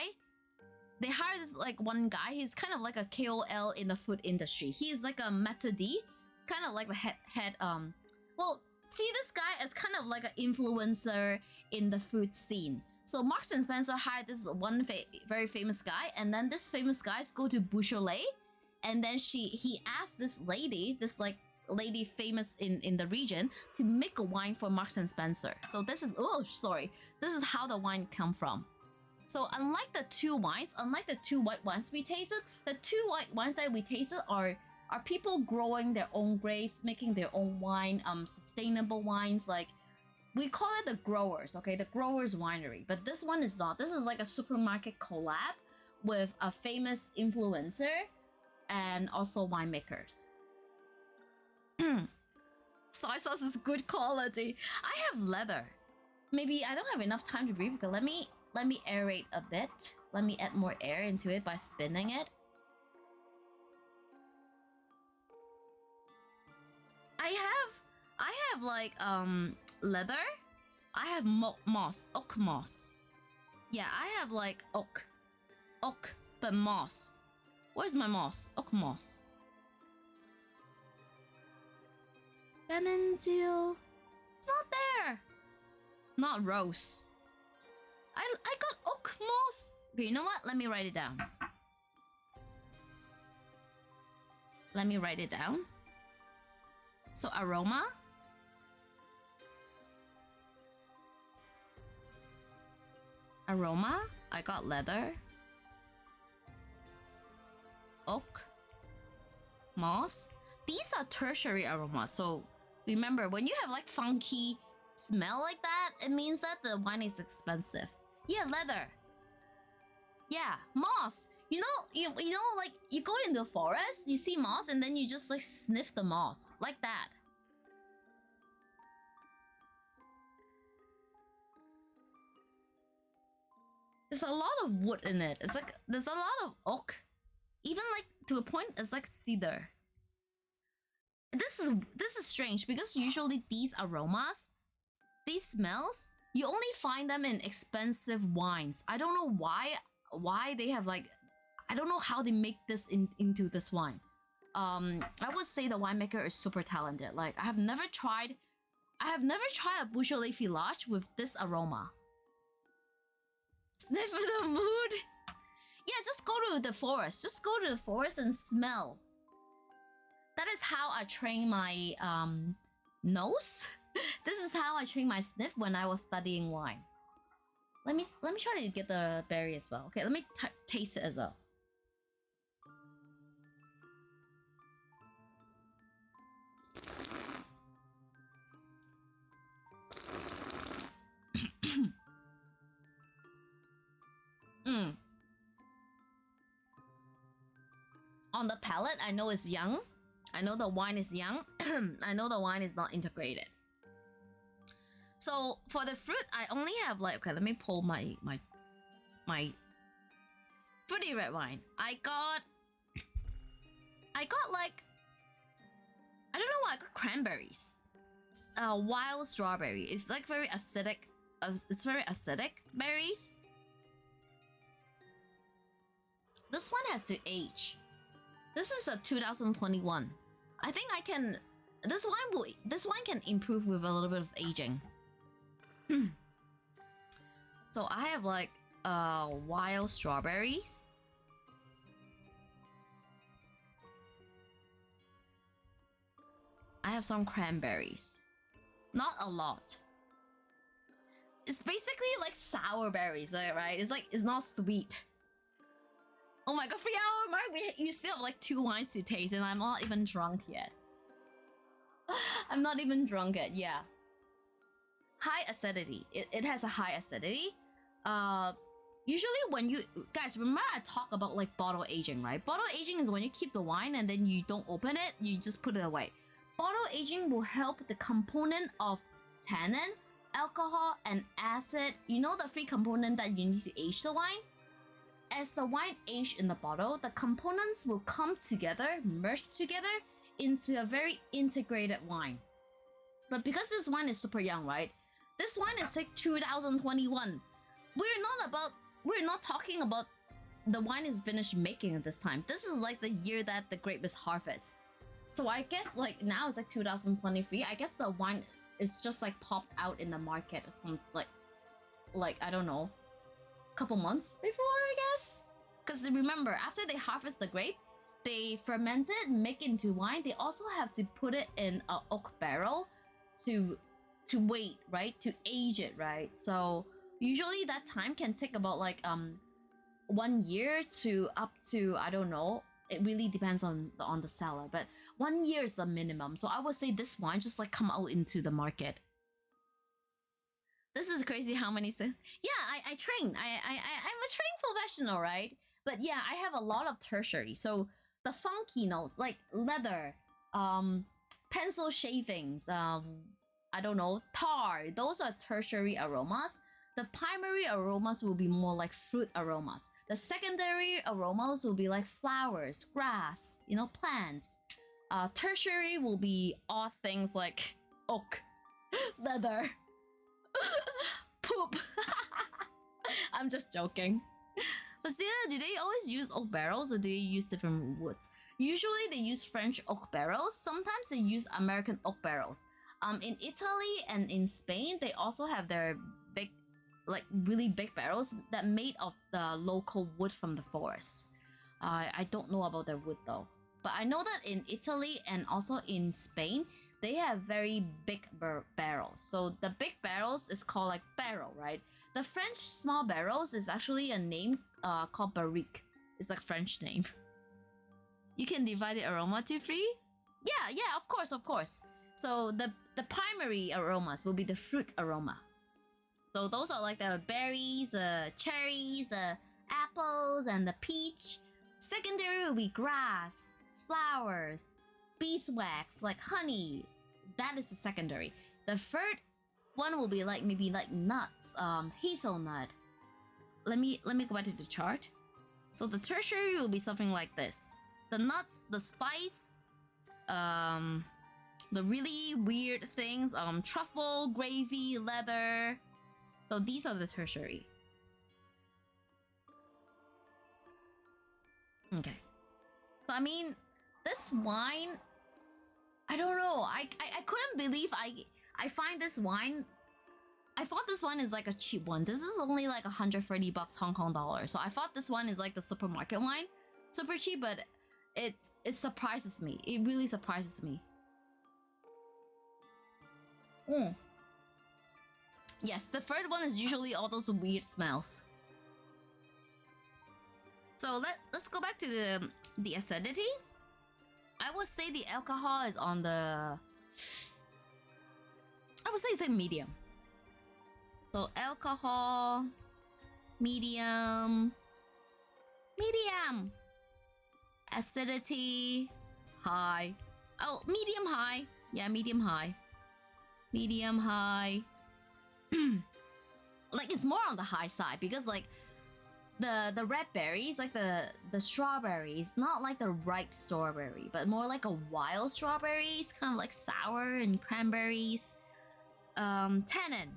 They hired this like one guy. He's kind of like a KOL in the food industry. He's like a method, kind of like the head. Well, see this guy as kind of like an influencer in the food scene. So Marks and Spencer hired this one very famous guy, and then this famous guy go to Beaujolais, and then he asked this lady, lady famous in the region, to make a wine for Marks and Spencer. So this is this is how the wine come from. So unlike the two white wines we tasted, the two white wines that we tasted are people growing their own grapes, making their own wine, sustainable wines. Like we call it the growers, okay, the growers winery. But this one is not. This is like a supermarket collab with a famous influencer and also winemakers. Soy sauce is good quality. I have leather. Maybe I don't have enough time to breathe. Okay, let me aerate a bit. Let me add more air into it by spinning it. I have like leather. I have moss, oak moss. Yeah, I have like oak, but moss. Where's my moss? Oak moss. Benentil. It's not there. Not rose. I got oak moss. Okay, you know what? Let me write it down. Let me write it down. So aroma. Aroma. I got leather. Oak. Moss. These are tertiary aromas. So remember, when you have like funky smell like that, it means that the wine is expensive. Yeah, leather. Yeah, moss. You know, like you go into the forest, you see moss, and then you just like sniff the moss like that. There's a lot of wood in it. It's like there's a lot of oak, even like to a point. It's like cedar. This is strange because usually these aromas, these smells, you only find them in expensive wines. I don't know why they have like, I don't know how they make this into this wine. I would say the winemaker is super talented. Like I have never tried a Beaujolais-Villages with this aroma. Sniff the mood. Yeah, just go to the forest. Just go to the forest and smell. That is how I train my nose. This is how I train my sniff when I was studying wine. Let me try to get the berry as well. Okay, let me taste it as well. On the palate, I know it's young. I know the wine is young. I know the wine is not integrated. So for the fruit, I only have like, okay, let me pull my fruity red wine. I got like, I don't know what, I got cranberries. Wild strawberry. It's like very acidic. It's very acidic berries. This one has to age. This is a 2021. I think I can. This wine can improve with a little bit of aging. So I have like wild strawberries. I have some cranberries. Not a lot. It's basically like sour berries, right? It's like, it's not sweet. Oh my god, 3 hour mark, you still have like 2 wines to taste and I'm not even drunk yet. I'm not even drunk yet, yeah. High acidity. It has a high acidity. Usually when you... Guys, remember I talk about like bottle aging, right? Bottle aging is when you keep the wine and then you don't open it, you just put it away. Bottle aging will help the component of tannin, alcohol, and acid. You know the 3 components that you need to age the wine? as the wine aged in the bottle, the components will come together, merge together into a very integrated wine. But because this wine is super young, right? This wine is like 2021. We're not talking about the wine is finished making at this time. This is like the year that the grape is harvest. So I guess like now it's like 2023. I guess the wine is just like popped out in the market or something like I don't know, a couple months before, I guess. Because remember, after they harvest the grape, they ferment it, make it into wine. They also have to put it in an oak barrel to wait, right? To age it, right? So usually that time can take about like 1 year to up to, I don't know. It really depends on the seller, but 1 year is the minimum. So I would say this wine just like come out into the market. This is crazy how many... Yeah, I train. I'm a trained professional, right? But yeah, I have a lot of tertiary. So the funky notes, like leather, pencil shavings, I don't know, tar. Those are tertiary aromas. The primary aromas will be more like fruit aromas. The secondary aromas will be like flowers, grass, you know, plants. Tertiary will be odd things like oak, leather, poop. I'm just joking. But still, do they always use oak barrels or do they use different woods? Usually they use French oak barrels. Sometimes they use American oak barrels. In Italy and in Spain, they also have their big, like really big barrels that made of the local wood from the forest. I don't know about their wood though. But I know that in Italy and also in Spain, they have very big barrels. So the big barrels is called like barrel, right? The French small barrels is actually a name called barrique. It's like French name. You can divide the aroma to 3? Yeah, of course. So the primary aromas will be the fruit aroma. So those are like the berries, the cherries, the apples, and the peach. Secondary will be grass, flowers, beeswax, like honey. That is the secondary. The third one will be like maybe like nuts, hazelnut. Let me go back to the chart. So the tertiary will be something like this: the nuts, the spice, the really weird things, truffle, gravy, leather. So these are the tertiary. Okay. So I mean, this wine, I don't know. I couldn't believe I find this wine. I thought this one is like a cheap one. This is only like 130 bucks Hong Kong dollars. So I thought this one is like the supermarket wine, super cheap, but it surprises me. It really surprises me. Yes, the third one is usually all those weird smells. So let's go back to the acidity. I would say the alcohol is on the... I would say it's like medium. So alcohol, medium. Acidity, high. Oh, medium high. Yeah, medium high. Medium high. Like it's more on the high side because like the red berries, like the strawberries, not like the ripe strawberry, but more like a wild strawberries, kind of like sour and cranberries. Tannin.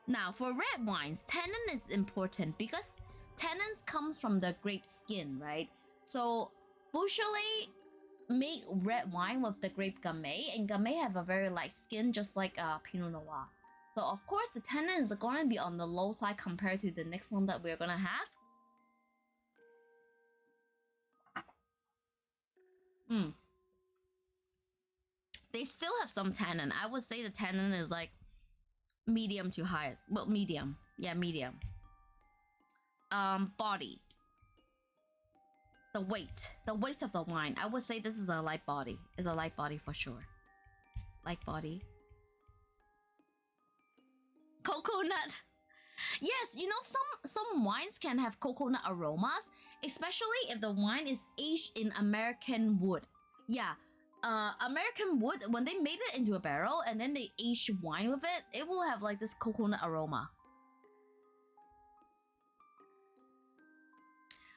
Now for red wines, tannin is important because tannin comes from the grape skin, right? So Beaujolais made red wine with the grape Gamay, and Gamay have a very light skin, just like Pinot Noir. So of course the tannin is going to be on the low side compared to the next one that we're going to have. They still have some tannin. I would say the tannin is like medium to high. Well, medium. Yeah, medium. Body. The weight of the wine. I would say this is a light body. It's a light body for sure. Light body. Coconut. Yes, you know, some wines can have coconut aromas, especially if the wine is aged in American wood. Yeah, American wood, when they made it into a barrel and then they aged wine with it, it will have like this coconut aroma.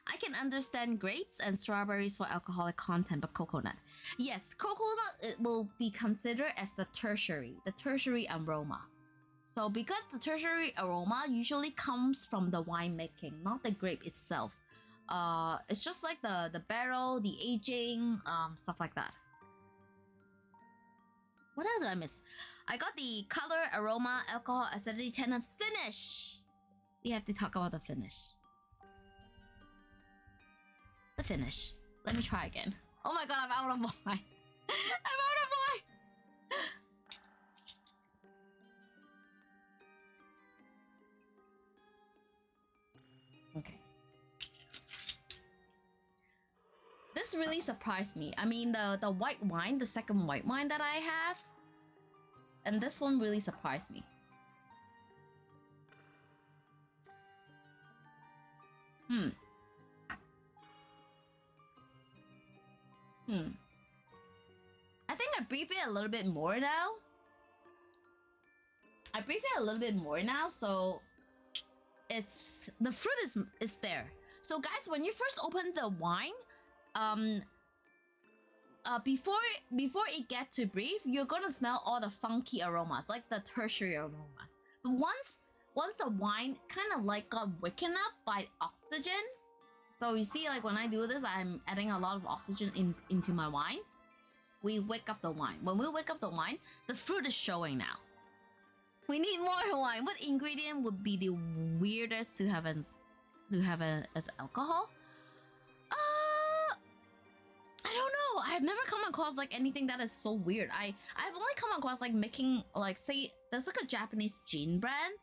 I can understand grapes and strawberries for alcoholic content, but coconut. Yes, coconut it will be considered as the tertiary aroma. So because the tertiary aroma usually comes from the winemaking, not the grape itself. It's just like the barrel, the aging, stuff like that. What else did I miss? I got the color, aroma, alcohol, acidity, tannin, finish. We have to talk about the finish. The finish. Let me try again. Oh my god, I'm out of wine. I'm out of wine. Okay. This really surprised me. I mean, the white wine, the second white wine that I have, and this one really surprised me. I think I brief it a little bit more now. So it's the fruit is there. So guys, when you first open the wine, before it gets to brief, you're gonna smell all the funky aromas, like the tertiary aromas. But once the wine kind of like got waken up by oxygen, so you see, like when I do this, I'm adding a lot of oxygen into my wine. We wake up the wine. When we wake up the wine, the fruit is showing now. We need more wine. What ingredient would be the weirdest to have as alcohol? I don't know. I've never come across like anything that is so weird. I've only come across like making, like, say there's like a Japanese gin brand.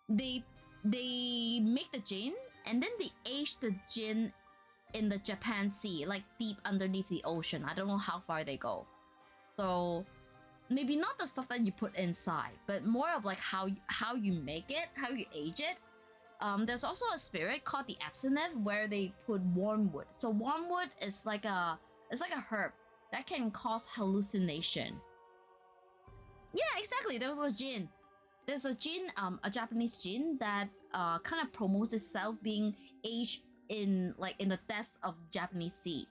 They make the gin and then they age the gin in the Japan Sea, like deep underneath the ocean. I don't know how far they go. So maybe not the stuff that you put inside, but more of like how you make it, how you age it. There's also a spirit called the absinthe where they put wormwood. So wormwood is like a herb that can cause hallucination. Yeah, exactly. There was a gin. There's a gin, a Japanese gin that kind of promotes itself being aged in the depths of Japanese Sea.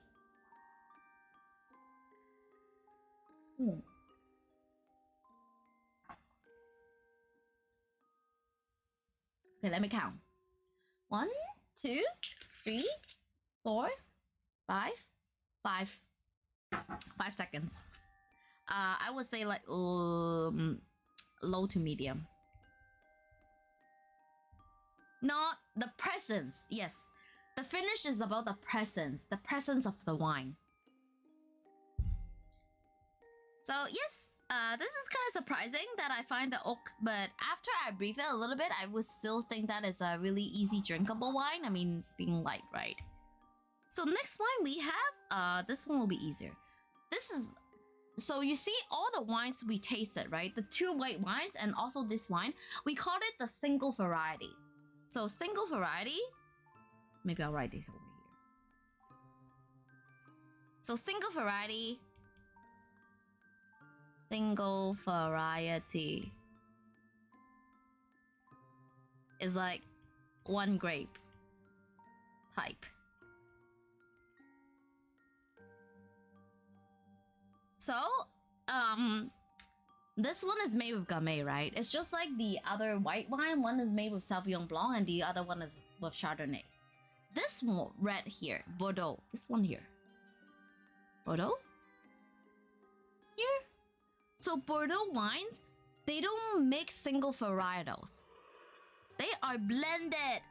Okay, let me count. 1, 2, 3, 4, 5. 5 seconds. I would say like low to medium. Not the presence. Yes, the finish is about the presence of the wine. So yes, this is kind of surprising that I find the oak, but after I brief it a little bit, I would still think that is a really easy drinkable wine. I mean, it's being light, right? So next wine we have, this one will be easier. This is, so you see all the wines we tasted, right? The 2 white wines and also this wine, we called it the single variety. So single variety, maybe I'll write it over here. So single variety is like 1 grape type. So, this one is made with Gamay, right? It's just like the other white wine. One is made with Sauvignon Blanc and the other one is with Chardonnay. This one, red here, Bordeaux. This one here. Bordeaux? Here? So Bordeaux wines, they don't make single varietals. They are blended.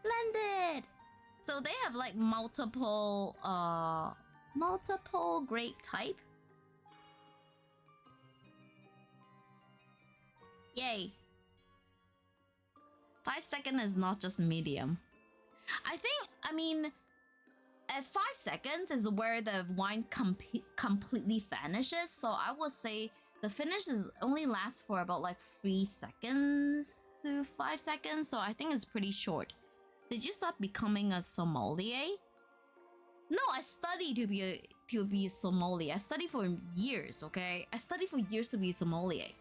Blended. So they have like multiple grape type. Yay. 5 seconds is not just medium. I mean, at 5 seconds is where the wine completely vanishes. So I would say the finish only lasts for about like 3 seconds to 5 seconds. So I think it's pretty short. Did you start becoming a sommelier? No, I studied to be a sommelier. I studied for years, okay? I studied for years to be a sommelier.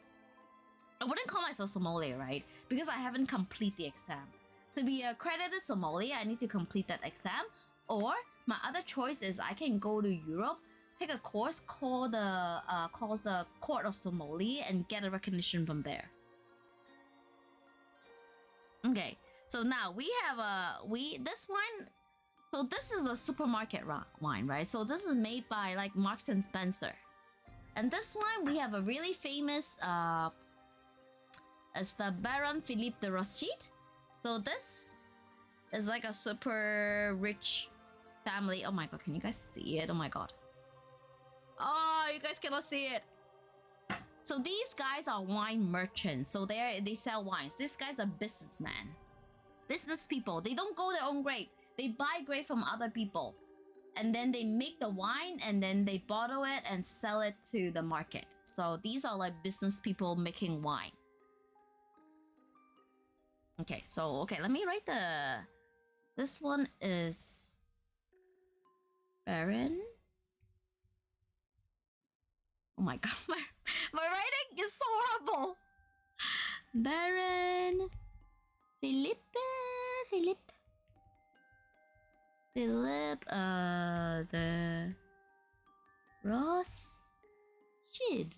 I wouldn't call myself sommelier, right? Because I haven't completed the exam. To be a accredited sommelier, I need to complete that exam. Or my other choice is I can go to Europe, take a course called the Court of Sommelier, and get a recognition from there. Okay, so now we have this wine. So this is a supermarket wine, right? So this is made by like Marks and Spencer, and this wine we have a really famous it's the Baron Philippe de Rothschild. So this is like a super rich family. Oh my god, can you guys see it? Oh my god. Oh, you guys cannot see it. So these guys are wine merchants. So they sell wines. These guys are businessmen. Business people. They don't grow their own grape. They buy grape from other people. And then they make the wine and then they bottle it and sell it to the market. So these are like business people making wine. Okay, so let me write this one is Baron. Oh my god, my writing is so horrible. Baron Philippe the Rothschild.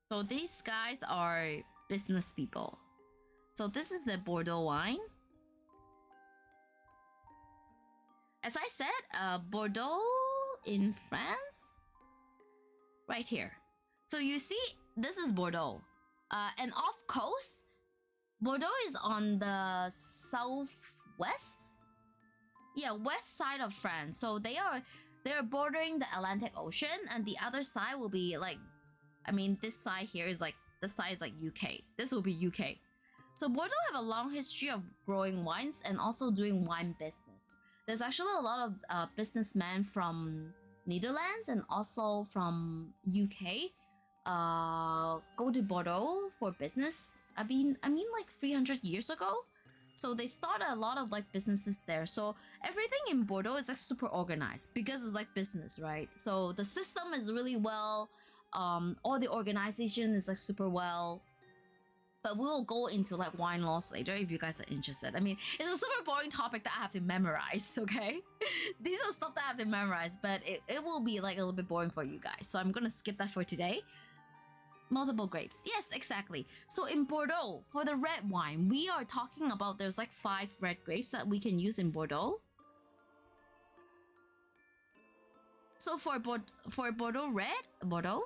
So these guys are business people. So this is the Bordeaux wine. As I said, Bordeaux in France, right here. So you see, this is Bordeaux, and off coast, Bordeaux is on the southwest, west side of France. So they're bordering the Atlantic Ocean, and the other side will be like, I mean, this side here is like UK. This will be UK. So Bordeaux have a long history of growing wines and also doing wine business. There's actually a lot of businessmen from Netherlands and also from UK go to Bordeaux for business. I mean like 300 years ago. So they started a lot of like businesses there. So everything in Bordeaux is like super organized because it's like business, right? So the system is really well. All the organization is like super well. But we'll go into like wine laws later if you guys are interested. I mean, it's a super boring topic that I have to memorize, okay? These are stuff that I have to memorize, but it will be like a little bit boring for you guys. So I'm gonna skip that for today. Multiple grapes. Yes, exactly. So in Bordeaux, for the red wine, we are talking about there's like 5 red grapes that we can use in Bordeaux. So for Bordeaux red, Bordeaux?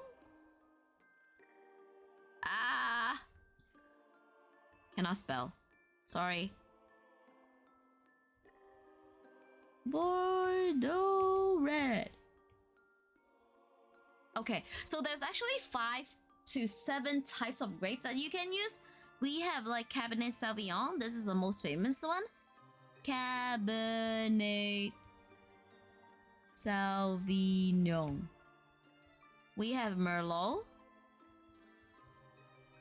Cannot spell. Sorry. Bordeaux red. Okay, so there's actually 5 to 7 types of grapes that you can use. We have like Cabernet Sauvignon. This is the most famous one. Cabernet Sauvignon. We have Merlot.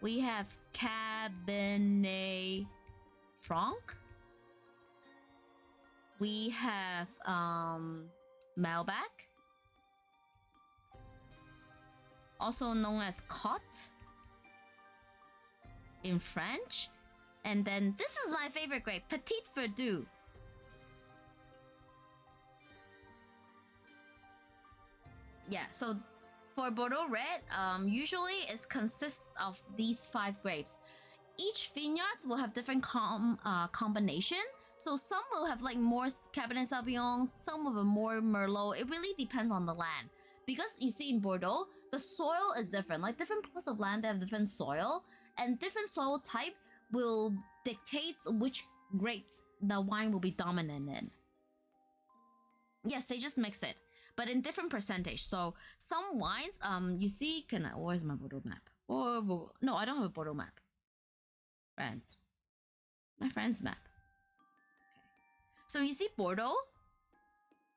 We have Cabernet Franc. We have Malbec, also known as Cotte in French. And then this is my favorite grape, Petit Verdot. Yeah, so for Bordeaux red, usually it consists of these 5 grapes. Each vineyard will have different combination. So some will have like more Cabernet Sauvignon, some of them more Merlot. It really depends on the land. Because you see in Bordeaux, the soil is different. Like different parts of land, they have different soil. And different soil type will dictate which grapes the wine will be dominant in. Yes, they just mix it, but in different percentage. So some wines, you see, where's my Bordeaux map? Oh, no, I don't have a Bordeaux map. France. My France map. Okay. So you see Bordeaux?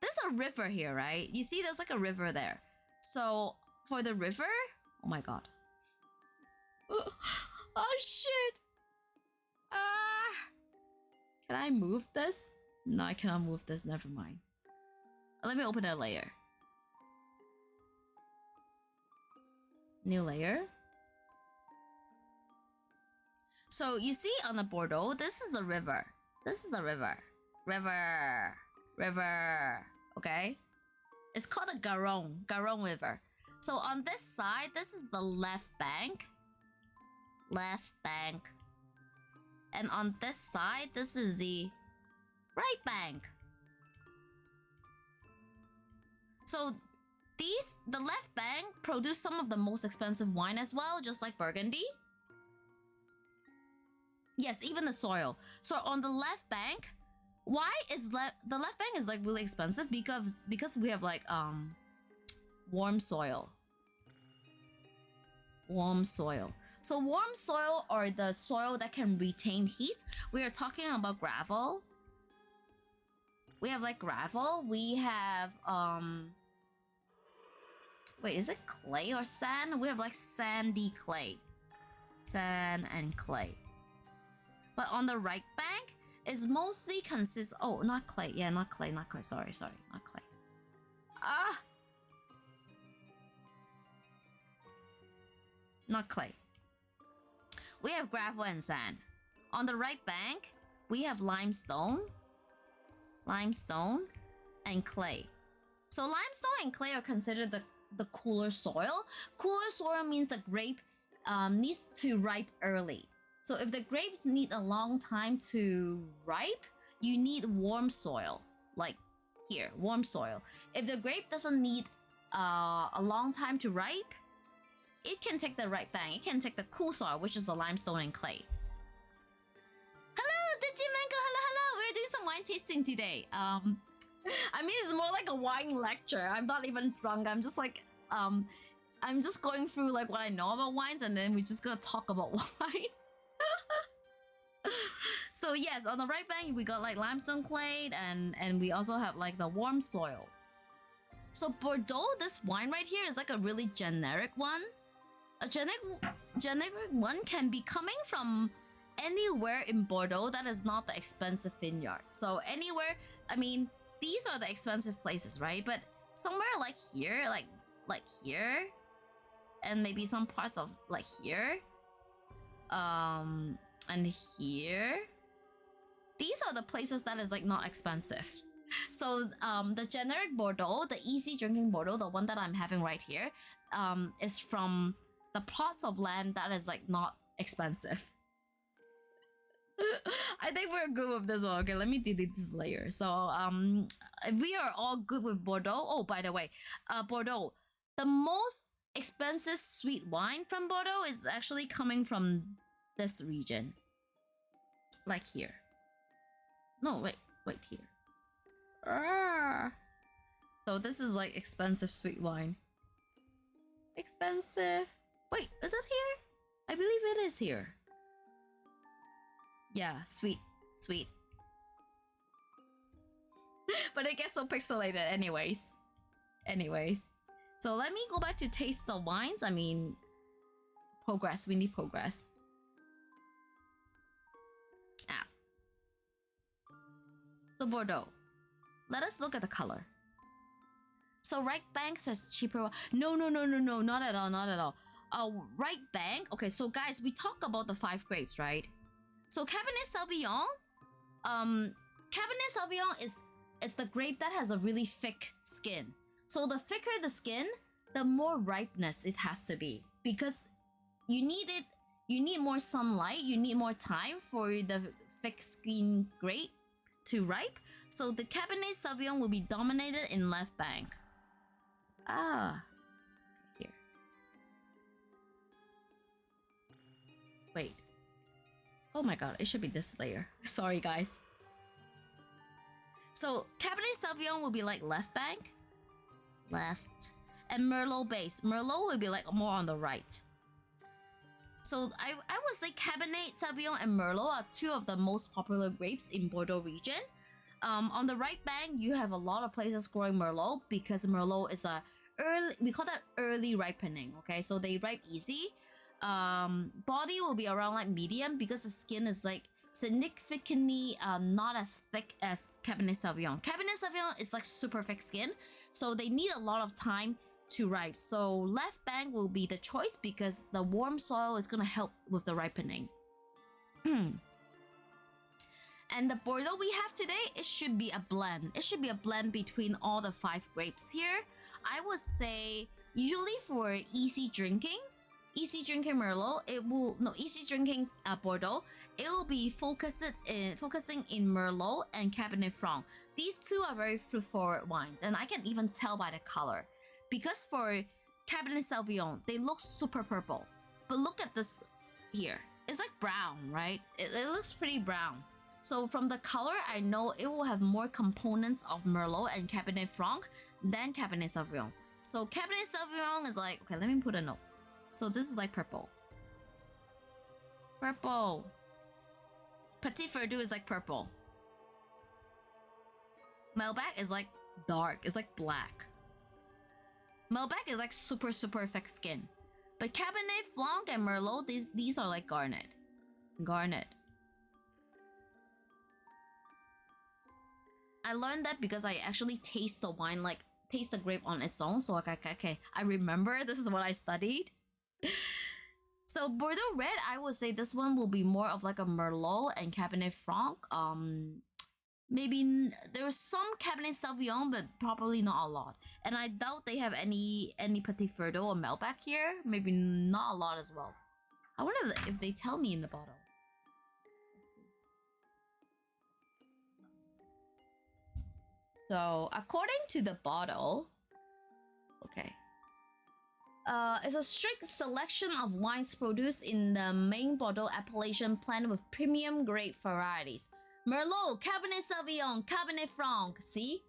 There's a river here, right? You see there's like a river there. So for the river, oh my god. Oh shit. Can I move this? No, I cannot move this, never mind. Let me open a layer. New layer. So you see on the Bordeaux, this is the river. This is the river. River. River. Okay? It's called the Garonne. Garonne River. So on this side, this is the left bank. Left bank. And on this side, this is the right bank. So the left bank produce some of the most expensive wine as well, just like Burgundy. Yes, even the soil. So on the left bank, why is the left bank is like really expensive? Because we have like warm soil. Warm soil. So warm soil or the soil that can retain heat. We are talking about gravel. We have like gravel. We have wait, is it clay or sand? We have like sandy clay. Sand and clay. But on the right bank, is mostly consists. Oh, not clay. Yeah, not clay. Not clay. Sorry, not clay. Ah, not clay. We have gravel and sand. On the right bank, we have limestone, and clay. So limestone and clay are considered the cooler soil. Cooler soil means the grape needs to ripe early. So if the grapes need a long time to ripe, you need warm soil, like here, warm soil. If the grape doesn't need a long time to ripe, it can take the right bank. It can take the cool soil, which is the limestone and clay. Hello, Digimango. Hello. We're doing some wine tasting today. I mean, it's more like a wine lecture. I'm not even drunk. I'm just like, I'm just going through like what I know about wines, and then we're just gonna talk about wine. So yes, on the right bank we got like limestone clay, and we also have like the warm soil. So Bordeaux, this wine right here is like a really generic one. A generic one can be coming from anywhere in Bordeaux that is not the expensive vineyard. So anywhere, I mean, these are the expensive places, right? But somewhere like here, like here, and maybe some parts of like here, and here, these are the places that is like not expensive. So the generic Bordeaux, the easy drinking Bordeaux, the one that I'm having right here, is from the plots of land that is like not expensive. I think we're good with this one. Okay, let me delete this layer. So we are all good with Bordeaux. Oh, by the way, Bordeaux, the most expensive sweet wine from Bordeaux is actually coming from this region. Like here. No, wait, here. So this is like expensive sweet wine. Expensive. Wait, is it here? I believe it is here. Yeah, sweet. But it gets so pixelated anyways. So let me go back to taste the wines. I mean, progress. We need progress. So Bordeaux. Let us look at the color. So right bank says cheaper. No, not at all. Right bank. Okay, so guys, we talk about the 5 grapes, right? So Cabernet Sauvignon, is the grape that has a really thick skin. So the thicker the skin, the more ripeness it has to be, because you need more sunlight, you need more time for the thick skin grape to ripe. So the Cabernet Sauvignon will be dominated in left bank. Here. Wait. Oh my god, it should be this layer. Sorry guys. So Cabernet Sauvignon will be like left bank. Left. And Merlot base. Merlot will be like more on the right. So I would say Cabernet Sauvignon and Merlot are 2 of the most popular grapes in Bordeaux region. On the right bank, you have a lot of places growing Merlot, because Merlot is we call that early ripening. Okay, so they ripe easy. Body will be around like medium, because the skin is like significantly not as thick as Cabernet Sauvignon. Cabernet Sauvignon is like super thick skin, so they need a lot of time to ripe. So left bank will be the choice because the warm soil is gonna help with the ripening. And the Bordeaux we have today, it should be a blend. It should be a blend between all the 5 grapes here. I would say usually for easy drinking Merlot, easy drinking Bordeaux, it will be focusing in Merlot and Cabernet Franc. These two are very fruit forward wines, and I can even tell by the color. Because for Cabernet Sauvignon, they look super purple. But look at this here. It's like brown, right? It looks pretty brown. So from the color, I know it will have more components of Merlot and Cabernet Franc than Cabernet Sauvignon. So Cabernet Sauvignon is like, okay, let me put a note. So this is like purple. Purple. Petit Verdot is like purple. Malbec is like dark. It's like black. Malbec is like super thick skin. But Cabernet Franc and Merlot, these are like garnet. Garnet. I learned that because I actually taste the wine, like taste the grape on its own. So okay, I remember this is what I studied. So Bordeaux Red, I would say this one will be more of like a Merlot and Cabernet Franc. Maybe there's some Cabernet Sauvignon, but probably not a lot. And I doubt they have any Petit Verdot or Malbec here. Maybe not a lot as well. I wonder if they tell me in the bottle. So according to the bottle, okay, it's a strict selection of wines produced in the main Bordeaux appellation plant with premium grape varieties. Merlot, Cabernet Sauvignon, Cabernet Franc. See?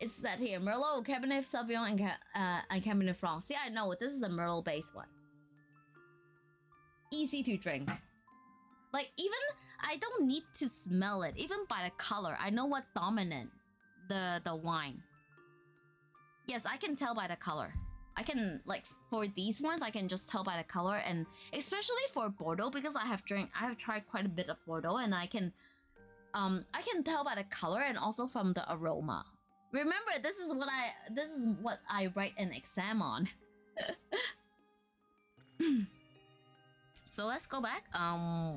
It's that here. Merlot, Cabernet Sauvignon, and Cabernet Franc. See, I know this is a Merlot-based one. Easy to drink. Like, even, I don't need to smell it. Even by the color, I know what dominant the wine. Yes, I can tell by the color. I can, like, for these ones, I can just tell by the color, and especially for Bordeaux, because I have tried quite a bit of Bordeaux, and I can tell by the color and also from the aroma. Remember, this is what I write an exam on. So let's go back.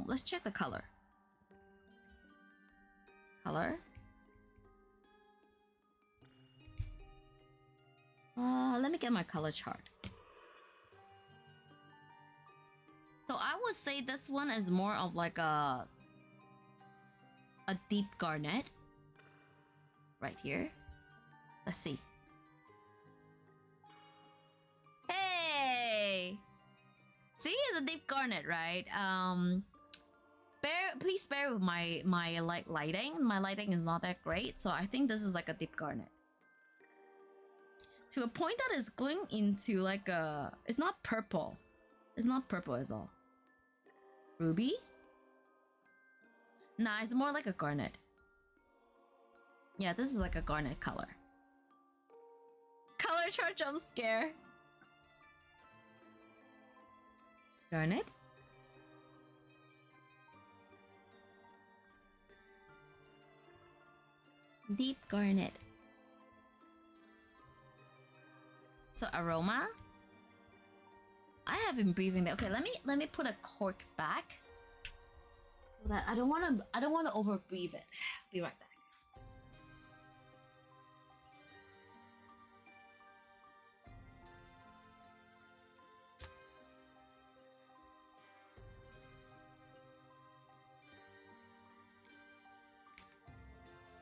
Let's check the color. Color. Let me get my color chart. So I would say this one is more of like a deep garnet. Right here. Let's see. Hey! See, it's a deep garnet, right? Please bear with my lighting. My lighting is not that great, so I think this is like a deep garnet. To a point that is going into like a... It's not purple. It's not purple at all. Ruby? Nah, it's more like a garnet. Yeah, this is like a garnet color. Color chart jump scare. Garnet. Deep garnet. So aroma. I have been breathing that. Okay, let me put a cork back so that I don't want to over breathe it. Be right back.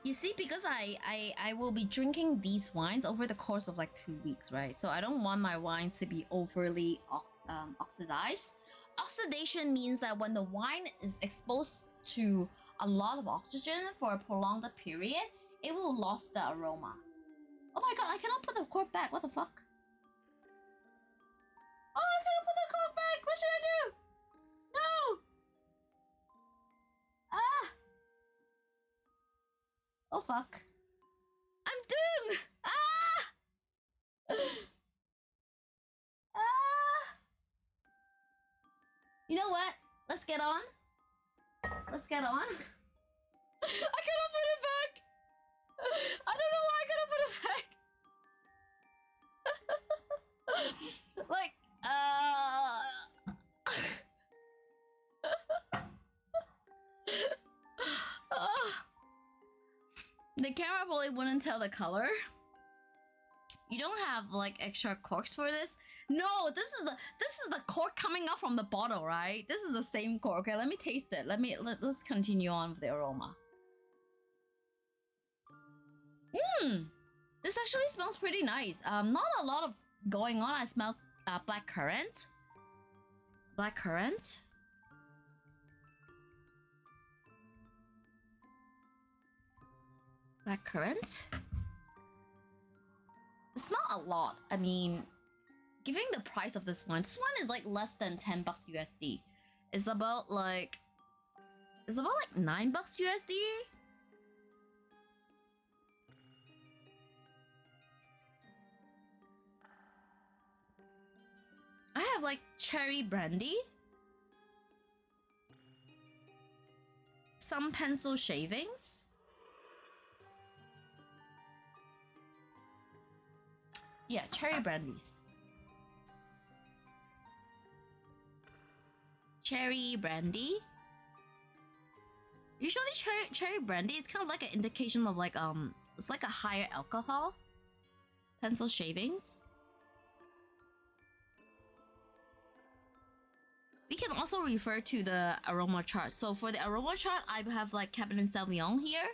You see, because I will be drinking these wines over the course of like 2 weeks, right? So I don't want my wines to be overly oxidized. Oxidation means that when the wine is exposed to a lot of oxygen for a prolonged period, it will lose the aroma. Oh my god, I cannot put the cork back. What the fuck? Oh, I cannot put the cork back. What should I do? No! Ah! Oh fuck. I'm doomed! Ah! Ah! You know what? Let's get on. Let's get on. I cannot put it back! I don't know why I cannot put it back! Like, the camera probably wouldn't tell the color. You don't have like extra corks for this. No, this is the cork coming out from the bottle, right? This is the same cork. Okay, let me taste it. Let's continue on with the aroma. This actually smells pretty nice. Not a lot of going on. I smell black currant. Black currant. Black currant. It's not a lot. I mean, given the price of this one is like less than $10 USD. It's about like $9 USD. I have like cherry brandy, some pencil shavings, yeah, cherry brandies. Cherry brandy. Usually cherry brandy is kind of like an indication of like it's like a higher alcohol. Pencil shavings. We can also refer to the aroma chart. So for the aroma chart, I have like Cabernet Sauvignon here.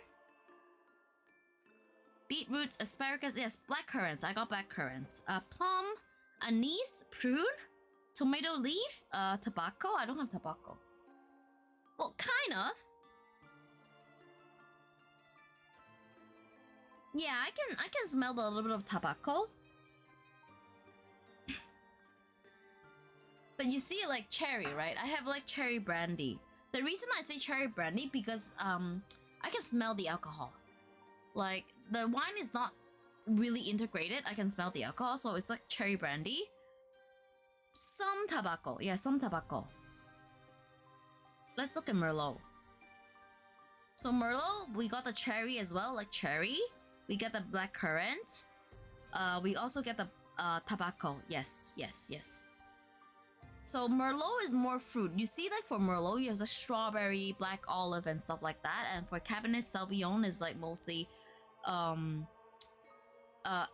Beetroots, asparagus, yes, black currants. I got black currants. Plum, anise, prune, tomato leaf, tobacco. I don't have tobacco. Well, kind of. Yeah, I can smell a little bit of tobacco. But you see like cherry, right? I have like cherry brandy. The reason I say cherry brandy because I can smell the alcohol. Like the wine is not really integrated. I can smell the alcohol, so it's like cherry brandy. Some tobacco. Yeah, some tobacco. Let's look at Merlot. So Merlot, we got the cherry as well, like cherry. We get the black currant. We also get the tobacco. Yes. So Merlot is more fruit. You see, like for Merlot, you have like strawberry, black olive, and stuff like that. And for Cabernet Sauvignon, is like mostly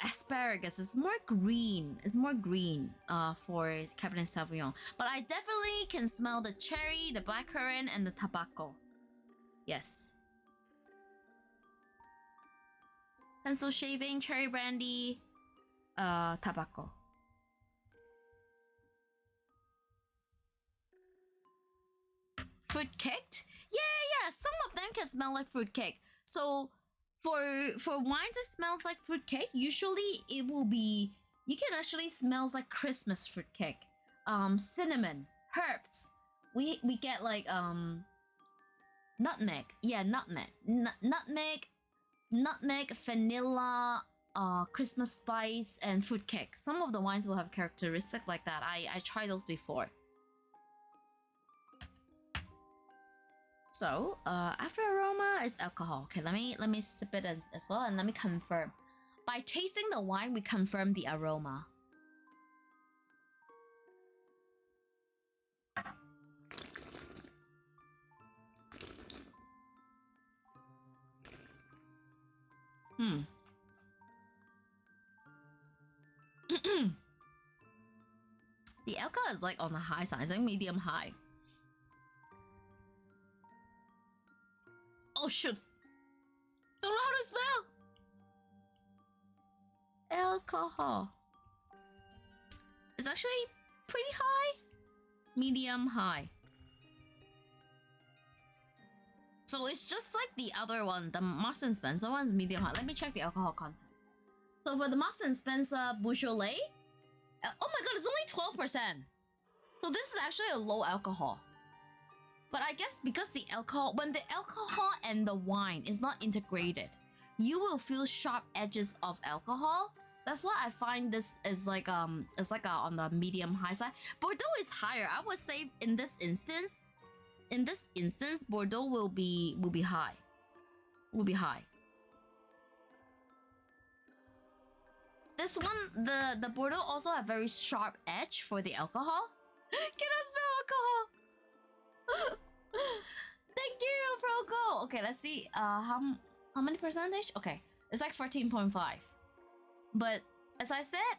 asparagus. It's more green. It's more green for Cabernet Sauvignon. But I definitely can smell the cherry, the blackcurrant, and the tobacco. Yes. Pencil shaving, cherry brandy, tobacco. Fruit cake? Yeah. Some of them can smell like fruit cake. So for wines that smells like fruit cake, usually it will be, you can actually smells like Christmas fruit cake. Cinnamon, herbs. We get like nutmeg. Yeah, nutmeg, vanilla, Christmas spice, and fruit cake. Some of the wines will have characteristics like that. I tried those before. So, after aroma is alcohol. Okay, let me sip it as well, and let me confirm. By tasting the wine, we confirm the aroma. The alcohol is like on the high side, it's like medium high. Oh shoot! Don't know how to spell! Alcohol. It's actually pretty high. Medium high. So it's just like the other one, the Marks & Spencer one's medium high. Let me check the alcohol content. So for the Marks & Spencer Beaujolais, oh my god, it's only 12%. So this is actually a low alcohol. But I guess because the alcohol, when the alcohol and the wine is not integrated, you will feel sharp edges of alcohol. That's why I find this is like it's like on the medium high side. Bordeaux is higher. I would say in this instance, Bordeaux will be high. Will be high. This one, the Bordeaux also have very sharp edge for the alcohol. Can I smell alcohol? Thank you, Proco. Okay, let's see. How many percentage? Okay, it's like 14.5. But as I said,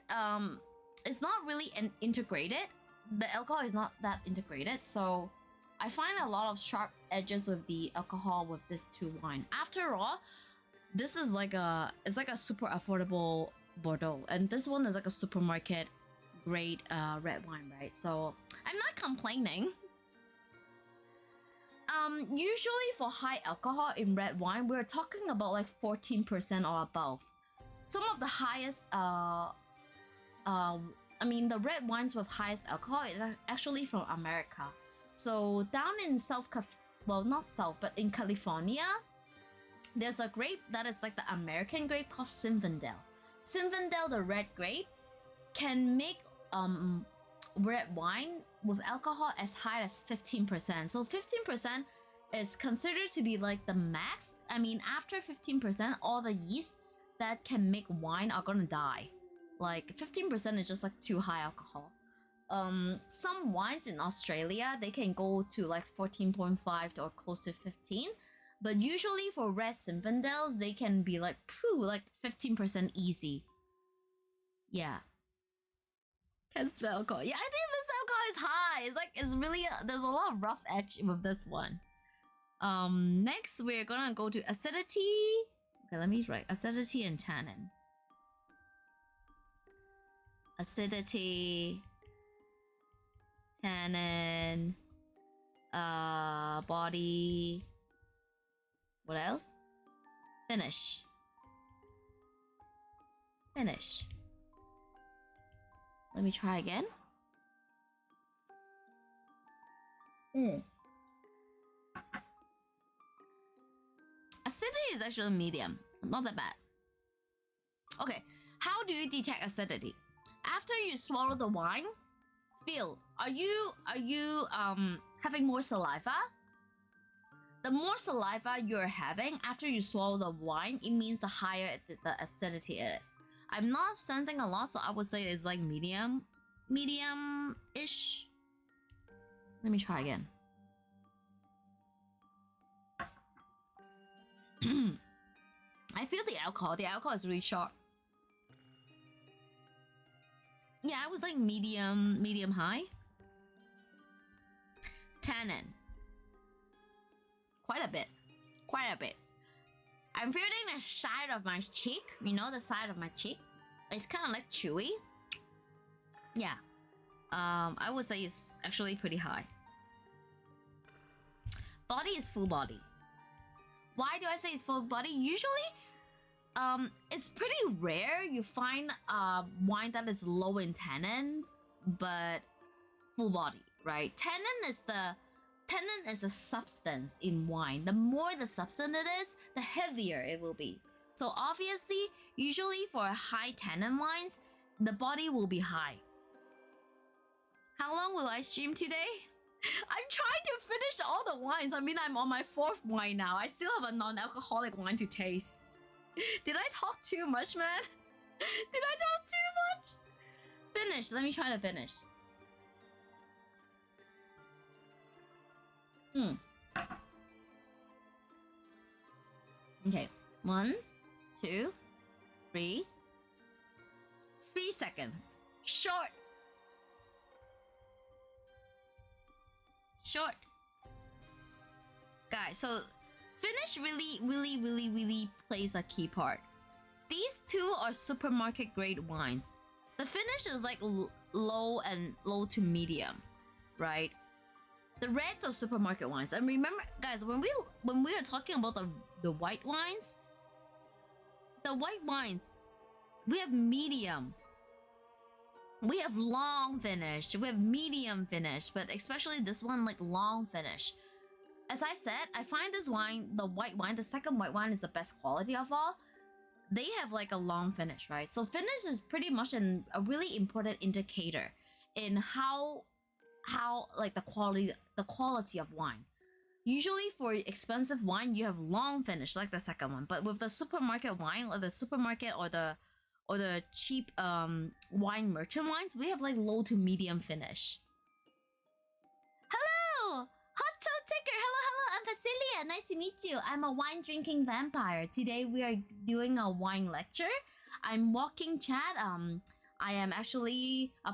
it's not really integrated. The alcohol is not that integrated, so I find a lot of sharp edges with the alcohol with this two wine. After all, this is like it's like a super affordable Bordeaux, and this one is like a supermarket grade red wine, right? So I'm not complaining. Usually for high alcohol in red wine, we're talking about like 14% or above. Some of the highest, I mean, the red wines with highest alcohol is actually from America. So down in well, not South, but in California, there's a grape that is like the American grape called Zinfandel. Zinfandel, the red grape, can make red wine with alcohol as high as 15%. So 15% is considered to be like the max. I mean, after 15%, all the yeast that can make wine are gonna die. Like 15% is just like too high alcohol. Some wines in Australia, they can go to like 14.5 or close to 15. But usually for red Zinfandels, they can be like 15% easy. Yeah. Can smell alcohol. Yeah, I think this alcohol is high. It's like, it's really, there's a lot of rough edge with this one. Next, we're gonna go to acidity. Okay, let me write acidity and tannin. Acidity, tannin, body. What else? Finish. Finish. Let me try again. Acidity is actually medium. Not that bad. Okay, how do you detect acidity? After you swallow the wine, feel, are you having more saliva? The more saliva you're having after you swallow the wine, it means the higher the acidity is. I'm not sensing a lot, so I would say it's like medium-ish. Let me try again. I feel the alcohol. The alcohol is really sharp. Yeah, I was like medium high. Tannin. Quite a bit. I'm feeling the side of my cheek. You know, the side of my cheek. It's kind of like chewy. Yeah. I would say it's actually pretty high. Body is full body. Why do I say it's full body? Usually, it's pretty rare you find wine that is low in tannin, but full body, right? Tannin is the substance in wine. The more the substance it is, the heavier it will be. So obviously, usually for high tannin wines, the body will be high. How long will I stream today? I'm trying to finish all the wines. I mean, I'm on my 4th wine now. I still have a non-alcoholic wine to taste. Did I talk too much, man? Did I talk too much? Finish. Let me try to finish. Okay. 1, 2, 3. 3 seconds. Short. Guys, so finish really plays a key part. These two are supermarket grade wines. The finish is like low to medium, right? The reds are supermarket wines. And remember, guys, when we are talking about the white wines, we have medium. We have long finish, we have medium finish, but especially this one, like long finish. As I said, I find this wine, the white wine, the second white wine is the best quality of all. They have like a long finish, right? So finish is pretty much a really important indicator in how like the quality of wine. Usually for expensive wine, you have long finish, like the second one. But with the supermarket wine, or the supermarket or the or the cheap wine merchant wines, we have like low to medium finish. Hello! Hot Toe Ticker! Hello, hello, I'm Vezelia. Nice to meet you. I'm a wine drinking vampire. Today we are doing a wine lecture. I'm walking chat. I am actually a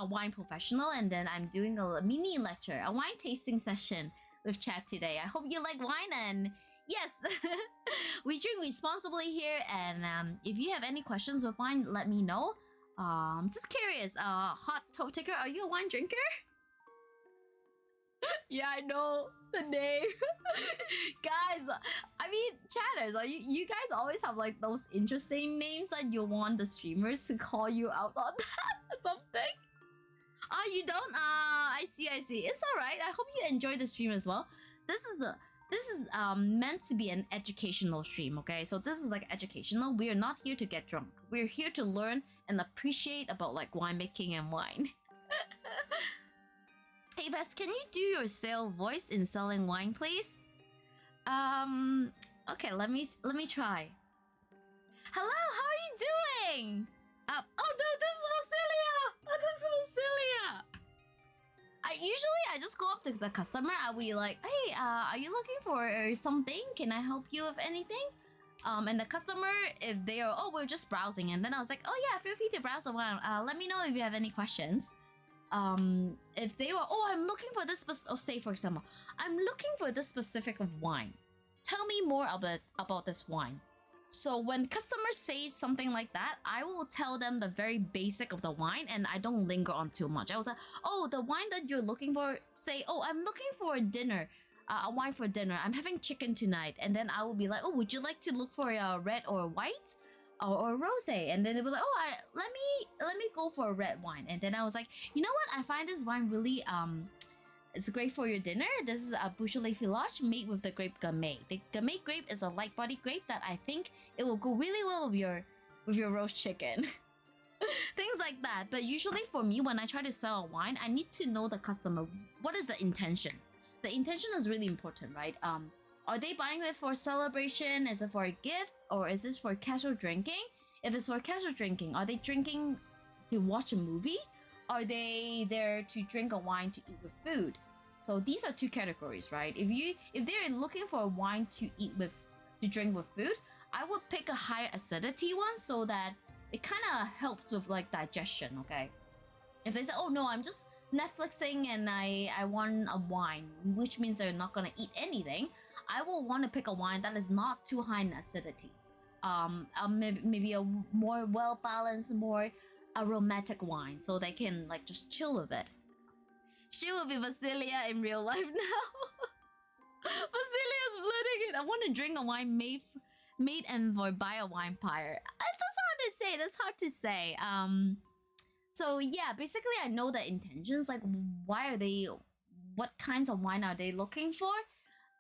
wine professional, and then I'm doing a mini lecture, a wine tasting session with chat today. I hope you like wine, and yes, we drink responsibly here. And if you have any questions with wine, let me know. Just curious. Hot Toe Ticker, are you a wine drinker? Yeah, I know the name. Guys, I mean, chatters, you guys always have like those interesting names that you want the streamers to call you out on that or something. You don't? I see. It's alright. I hope you enjoy the stream as well. This is meant to be an educational stream, okay? So this is like educational. We are not here to get drunk. We're here to learn and appreciate about like winemaking and wine. Hey Vess, can you do your sale voice in selling wine, please? Okay, let me try. Hello, how are you doing? Oh no, this is Vezelia! Oh, this is Vezelia! I just go up to the customer. I'll be like, hey, are you looking for something? Can I help you with anything? And the customer, if they are, oh, we're just browsing, and then I was like, oh yeah, feel free to browse around. Let me know if you have any questions. If they were, oh, I'm looking for this, say for example, I'm looking for this specific of wine. Tell me more about this wine. So when customers say something like that, I will tell them the very basic of the wine, and I don't linger on too much. I will say, oh, the wine that you're looking for, say, oh, I'm looking for a dinner, a wine for dinner. I'm having chicken tonight. And then I will be like, oh, would you like to look for a red or a white? Or rosé, and then they were like, oh, let me go for a red wine. And then I was like, you know what, I find this wine really it's great for your dinner. This is a Beaujolais-Villages made with the grape Gamay. The Gamay grape is a light body grape that I think it will go really well with your roast chicken. Things like that. But usually for me, when I try to sell a wine, I need to know the customer. What is the intention? The intention is really important, right? Are they buying it for celebration? Is it for a gift? Or is this for casual drinking? If it's for casual drinking, are they drinking to watch a movie? Are they there to drink a wine to eat with food? So these are two categories, right? If they're looking for a wine to drink with food, I would pick a higher acidity one so that it kind of helps with like digestion, okay? If they say, oh no, I'm just Netflixing and I want a wine, which means they're not gonna eat anything, I will want to pick a wine that is not too high in acidity. Maybe a more well-balanced, more aromatic wine, so they can like just chill with it. She will be Vezelia in real life now. Vazelia's blooding it. I want to drink a wine made and for by a Wine-pire. That's hard to say. So yeah, basically I know the intentions, like what kinds of wine are they looking for?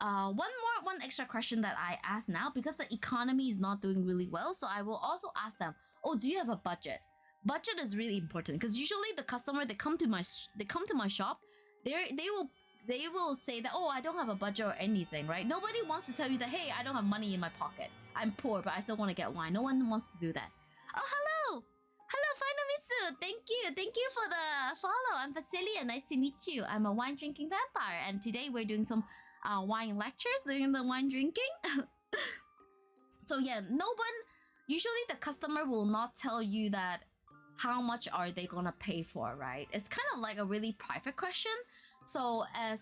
One extra question that I ask now, because the economy is not doing really well, so I will also ask them, oh, do you have a budget? Budget is really important, because usually the customer, they come to my shop, they will say that, oh, I don't have a budget or anything, right? Nobody wants to tell you that, hey, I don't have money in my pocket. I'm poor, but I still want to get wine. No one wants to do that. Oh, hello! Hello, Final Mitsu! Thank you for the follow. I'm Vezelia. Nice to meet you. I'm a wine drinking vampire, and today we're doing some wine lectures during the wine drinking. So yeah, usually the customer will not tell you that how much are they gonna pay for, right? It's kind of like a really private question. So as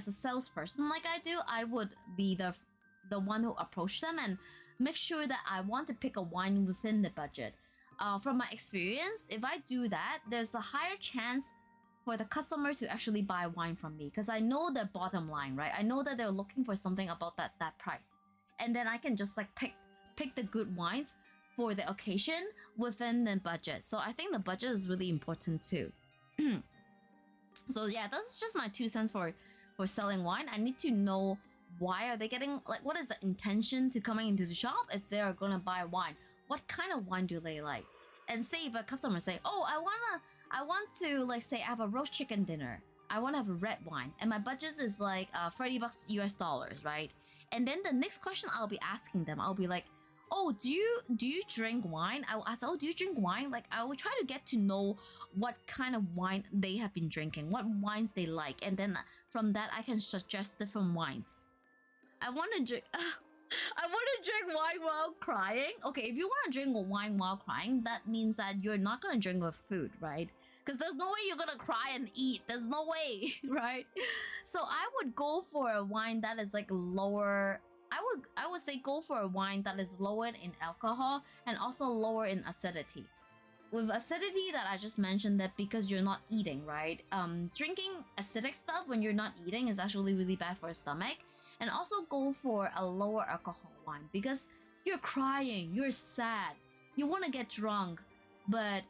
a salesperson like I do, I would be the one who approach them and make sure that I want to pick a wine within the budget. From my experience, if I do that, there's a higher chance for the customer to actually buy wine from me, because I know their bottom line, right? I know that they're looking for something about that price, and then I can just like pick the good wines for the occasion within the budget. So I think the budget is really important too. So yeah, that's just my 2 cents for selling wine. I need to know why are they getting, like, what is the intention to coming into the shop if they are gonna buy wine. What kind of wine do they like? And say if a customer say, oh, I want to, like, say I have a roast chicken dinner, I want to have a red wine, and my budget is like $30 US dollars, right? And then the next question I'll be asking them, I'll be like, oh, do you drink wine? I will ask, oh, do you drink wine? Like, I will try to get to know what kind of wine they have been drinking, what wines they like, and then from that I can suggest different wines. I want to drink. I want to drink wine while crying. Okay, if you want to drink wine while crying, that means that you're not gonna drink with food, right? Because there's no way you're gonna cry and eat. There's no way, right? So I would go for a wine that is like lower. I would say go for a wine that is lower in alcohol and also lower in acidity. With acidity that I just mentioned, that because you're not eating, right? Drinking acidic stuff when you're not eating is actually really bad for your stomach. And also go for a lower alcohol wine because you're crying, you're sad, you want to get drunk. But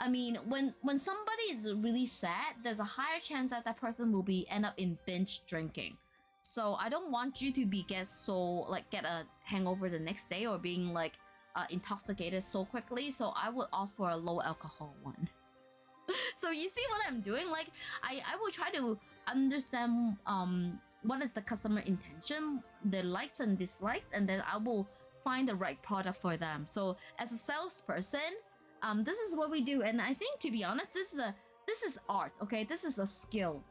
I mean, when somebody is really sad, there's a higher chance that that person will end up in binge drinking. So I don't want you to get a hangover the next day or being like intoxicated so quickly. So I would opt for a low alcohol one. So you see what I'm doing? Like I will try to understand what is the customer intention, their likes and dislikes, and then I will find the right product for them. So as a salesperson, this is what we do. And I think, to be honest, this is art, okay? This is a skill.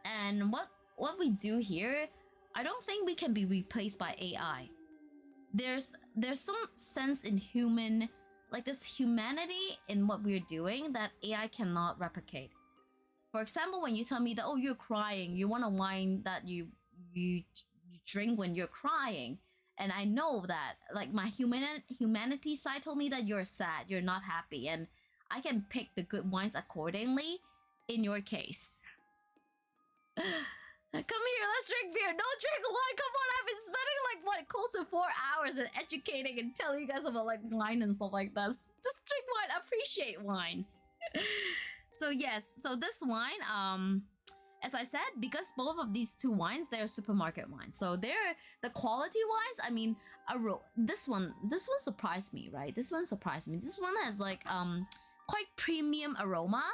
And what we do here, I don't think we can be replaced by AI. There's some sense in human, like this humanity in what we're doing that AI cannot replicate. For example, when you tell me that, oh, you're crying, you want a wine that you drink when you're crying, and I know that, like, my humanity side told me that you're sad, you're not happy, and I can pick the good wines accordingly. In your case, come here, let's drink beer. Don't drink wine. Come on, I've been spending like close to 4 hours and educating and telling you guys about like wine and stuff like that. Just drink wine, appreciate wines. So yes, so this wine, as I said, because both of these two wines, they're supermarket wines. So they're the quality wise. I mean, this one surprised me, right? This one surprised me. This one has like quite premium aroma,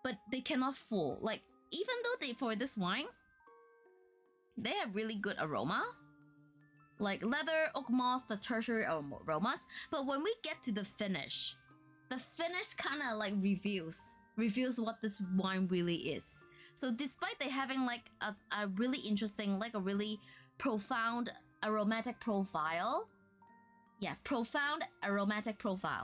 but they cannot fool. Like, even though for this wine, they have really good aroma, like leather, oak moss, the tertiary aromas. But when we get to the finish kind of like reveals what this wine really is. So despite they having like a really interesting, like a really profound aromatic profile,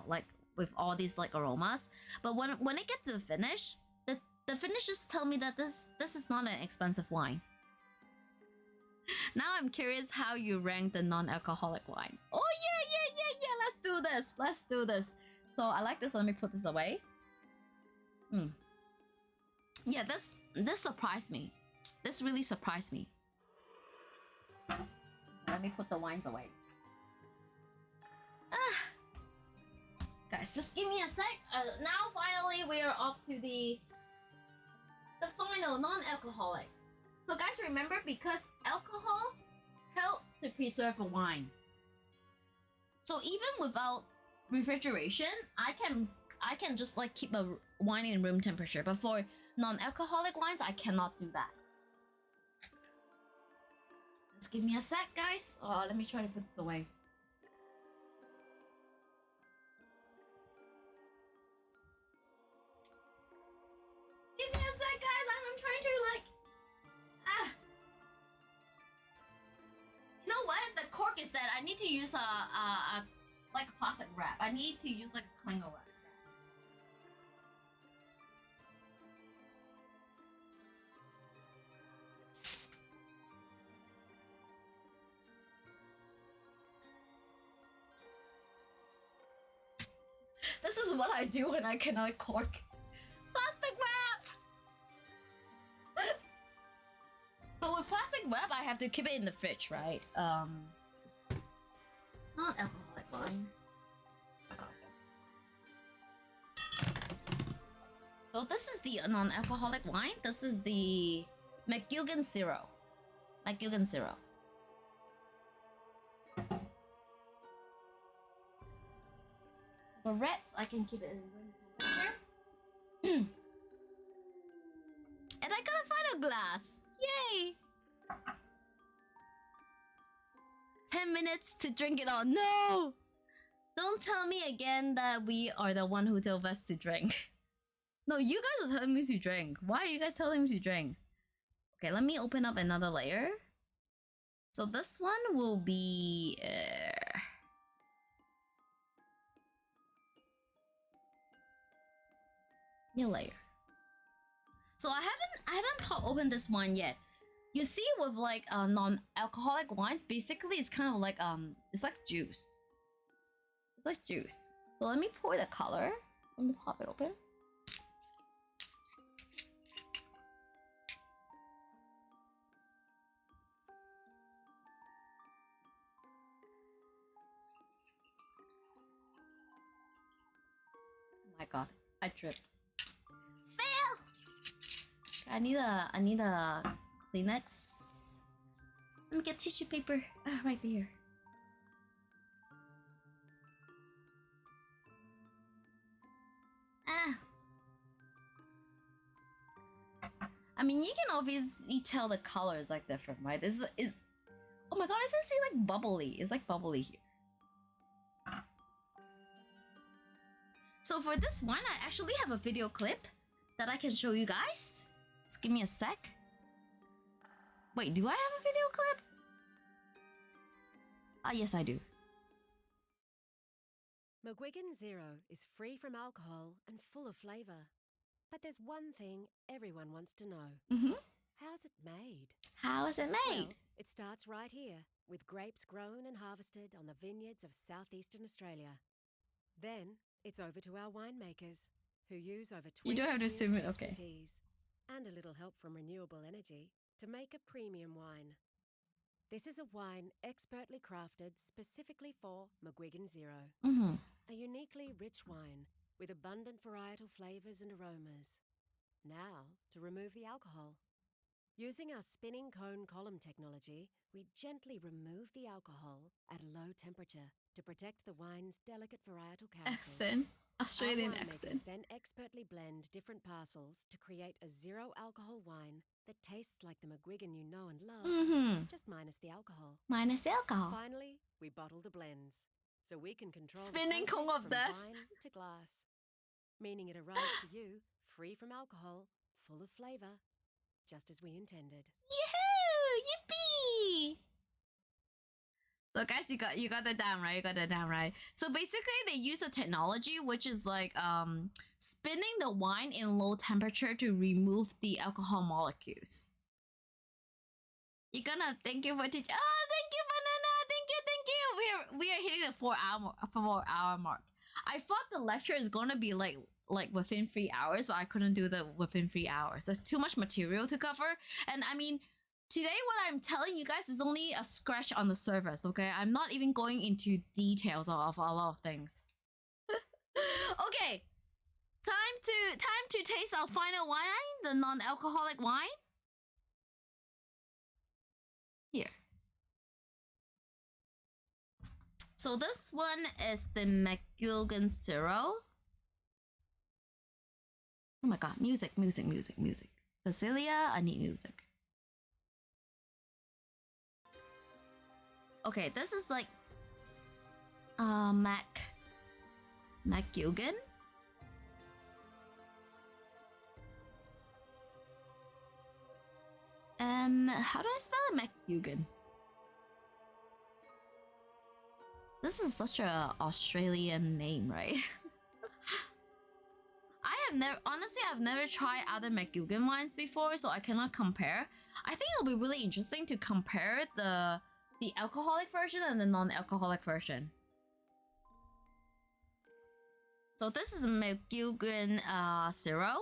like with all these like aromas, but when it gets to the finish, the finishes tell me that this is not an expensive wine. Now I'm curious how you rank the non-alcoholic wine. Oh yeah, let's do this. So I like this. Let me put this away. Yeah, this surprised me. This really surprised me. Let me put the wines away. Guys, just give me a sec. Now finally we are off to the final non-alcoholic. So guys, remember, because alcohol helps to preserve a wine. So even without refrigeration, I can just like keep a wine in room temperature. But for non-alcoholic wines, I cannot do that. Just give me a sec, guys. Oh, let me try to put this away. Give me a sec, guys. I'm trying to like. You know what? The cork is that I need to use a like a plastic wrap. I need to use like a clingo wrap. This is what I do when I cannot cork. Plastic wrap! But with plastic wrap, I have to keep it in the fridge, right? Not alcoholic wine. So this is the non-alcoholic wine. This is the McGuihan Zero. McGuihan Zero. The reds, I can keep it in room temperature. And I gotta find a glass. Yay! 10 10 minutes to drink it all. No! Don't tell me again that we are the one who told us to drink. No, you guys are telling me to drink. Why are you guys telling me to drink? Okay, let me open up another layer. So this one will be... new layer. So I haven't opened this wine yet. You see, with like non-alcoholic wines, basically it's kind of like it's like juice. It's like juice. So let me pour the color. Let me pop it open. Oh my god, I tripped. I need a Kleenex. Let me get tissue paper. Right there. I mean, you can obviously tell the color is like different, right? This is. Oh my god, I can see like bubbly. It's like bubbly here. So for this one, I actually have a video clip that I can show you guys. Just give me a sec. Wait, do I have a video clip? Ah, yes, I do. McGuihan Zero is free from alcohol and full of flavor. But there's one thing everyone wants to know. How's it made? How is it made? Well, it starts right here, with grapes grown and harvested on the vineyards of southeastern Australia. Then it's over to our winemakers, who use over 20 You don't have to years assume of it, okay. expertise and a little help from renewable energy to make a premium wine. This is a wine expertly crafted specifically for McGuihan Zero. A uniquely rich wine with abundant varietal flavors and aromas. Now, to remove the alcohol. Using our spinning cone column technology, we gently remove the alcohol at a low temperature to protect the wine's delicate varietal characters. Accent. Australian Our accent. winemakers then expertly blend different parcels to create a zero alcohol wine that tastes like the McGuihan you know and love, just minus the alcohol. Minus the alcohol. Finally, we bottle the blends, so we can control Spinning the cone process of from death. wine to glass, meaning it arrives to you free from alcohol, full of flavor, just as we intended. Yahoo! Yippee! So guys, you got that down right. You got that down right. So basically, they use a technology which is like spinning the wine in low temperature to remove the alcohol molecules. You're gonna thank you for teaching. Oh, thank you, Banana. Thank you. We are hitting the 4-hour mark. I thought the lecture is gonna be like within 3 hours, but I couldn't do the within 3 hours. There's too much material to cover, and I mean. Today, what I'm telling you guys is only a scratch on the surface, okay? I'm not even going into details of a lot of things. Okay, time to taste our final wine, the non-alcoholic wine. Here. So this one is the McGuihan Zero. Oh my god, music. Vezelia, I need music. Okay, this is like McGuihan. How do I spell it? McGuihan. This is such a Australian name, right? I've never tried other McGuihan wines before, so I cannot compare. I think it'll be really interesting to compare the alcoholic version and the non-alcoholic version. So this is McGuihan Zero.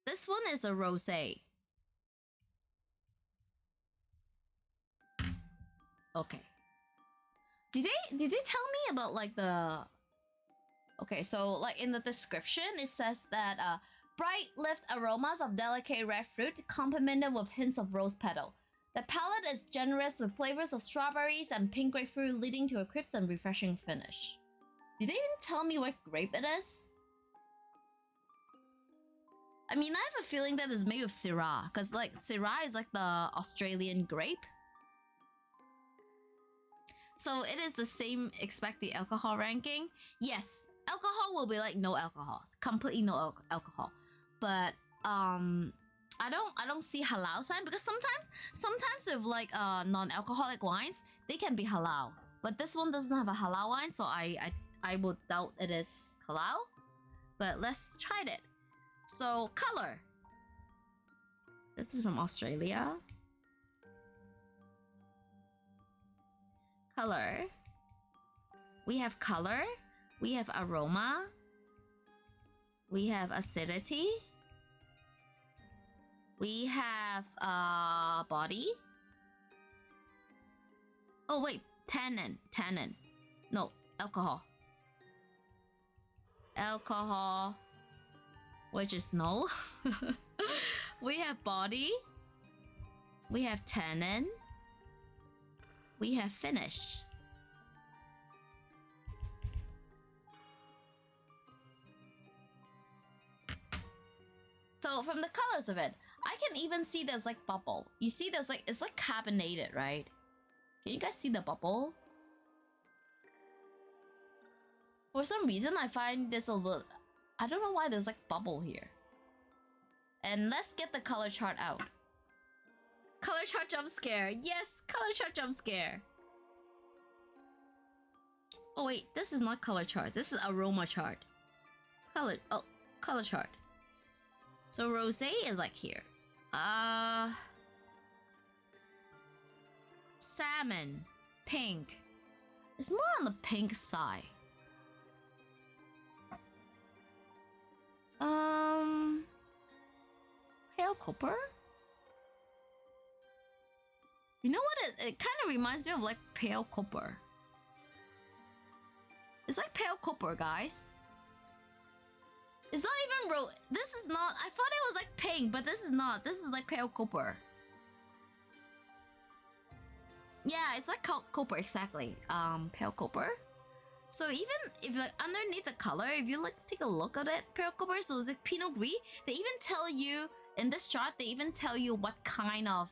This one is a rosé. Okay. Did they tell me about like the... Okay, so like in the description it says that bright lift aromas of delicate red fruit complemented with hints of rose petal. The palate is generous with flavors of strawberries and pink grapefruit, leading to a crisp and refreshing finish. Did they even tell me what grape it is? I mean, I have a feeling that it's made with Syrah, because like Syrah is like the Australian grape. So it is the same expect the alcohol ranking. Yes, alcohol will be like no alcohol, completely no alcohol. But I don't see halal sign because sometimes with like non-alcoholic wines they can be halal, but this one doesn't have a halal wine, so I would doubt it is halal. But let's try it. So color. This is from Australia. Color. We have color. We have aroma. We have acidity. We have body. Oh wait, tannin. No, alcohol. Alcohol, which is no. We have body. We have tannin. We have finish. So from the colors of it, I can even see there's like bubble. You see there's like, it's like carbonated, right? Can you guys see the bubble? For some reason, I find this a little... I don't know why there's like bubble here. And let's get the color chart out. Color chart jump scare. Yes, color chart jump scare. Oh wait, this is not color chart. This is aroma chart. Color chart. So rosé is like here. Salmon, pink. It's more on the pink side. Pale copper. You know what? It kind of reminds me of like pale copper. It's like pale copper, guys. It's not even this is not. I thought it was like pink, but this is not. This is like pale copper. Yeah, it's like copper exactly. Pale copper. So even if like underneath the color, if you like take a look at it, pale copper. So it's like Pinot Gris. They even tell you in this chart. They even tell you what kind of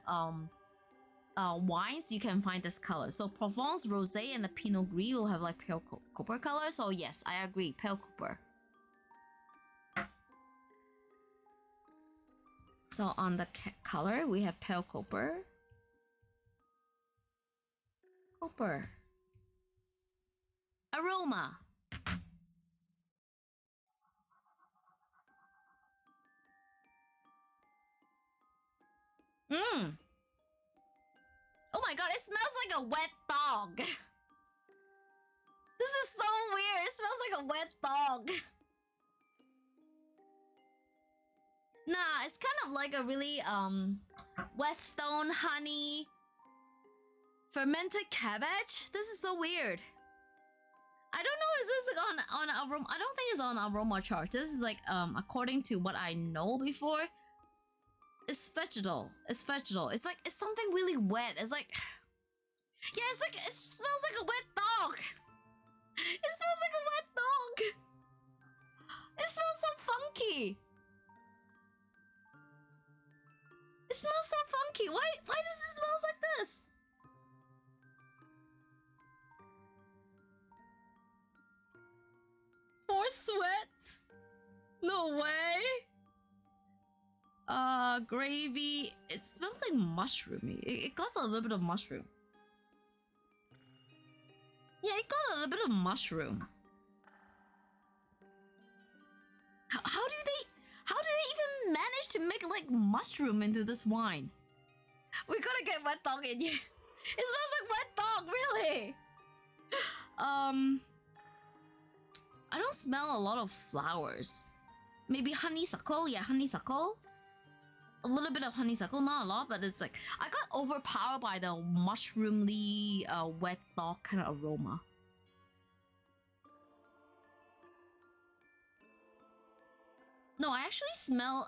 wines you can find this color. So Provence Rosé and the Pinot Gris will have like pale copper color. So yes, I agree, pale copper. So on the color, we have pale copper. Copper. Aroma. Oh my god, it smells like a wet dog. This is so weird. It smells like a wet dog. Nah, it's kind of like a really Whetstone honey fermented cabbage. This is so weird. I don't know, is this on aroma? I don't think it's on aroma chart. This is like according to what I know before. It's vegetal. It's vegetal. It's like it's something really wet. It's like yeah, it's like it smells like a wet dog. It smells like a wet dog. It smells so funky. It smells so funky. Why does it smell like this? More sweat? No way. Gravy. It smells like mushroomy. It got a little bit of mushroom. Yeah, it got a little bit of mushroom. How do they even manage to make like mushroom into this wine? We gotta get wet dog in here. It smells like wet dog, really. I don't smell a lot of flowers. Maybe honeysuckle. Yeah, honeysuckle. A little bit of honeysuckle, not a lot, but it's like I got overpowered by the mushroomly wet dog kind of aroma. No, I actually smell.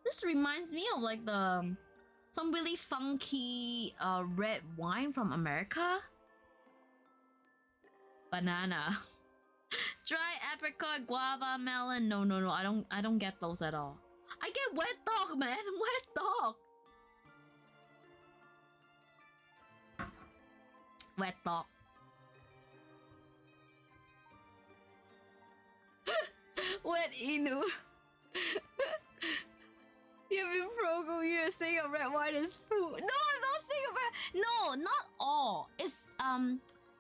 This reminds me of like some really funky red wine from America. Banana. Dry apricot, guava, melon. No, I don't get those at all. I get wet dog, man. Wet dog. Wet dog. Wet inu. You've been progo. You're saying a red wine is food. No, I'm not saying a red. No, not all. It's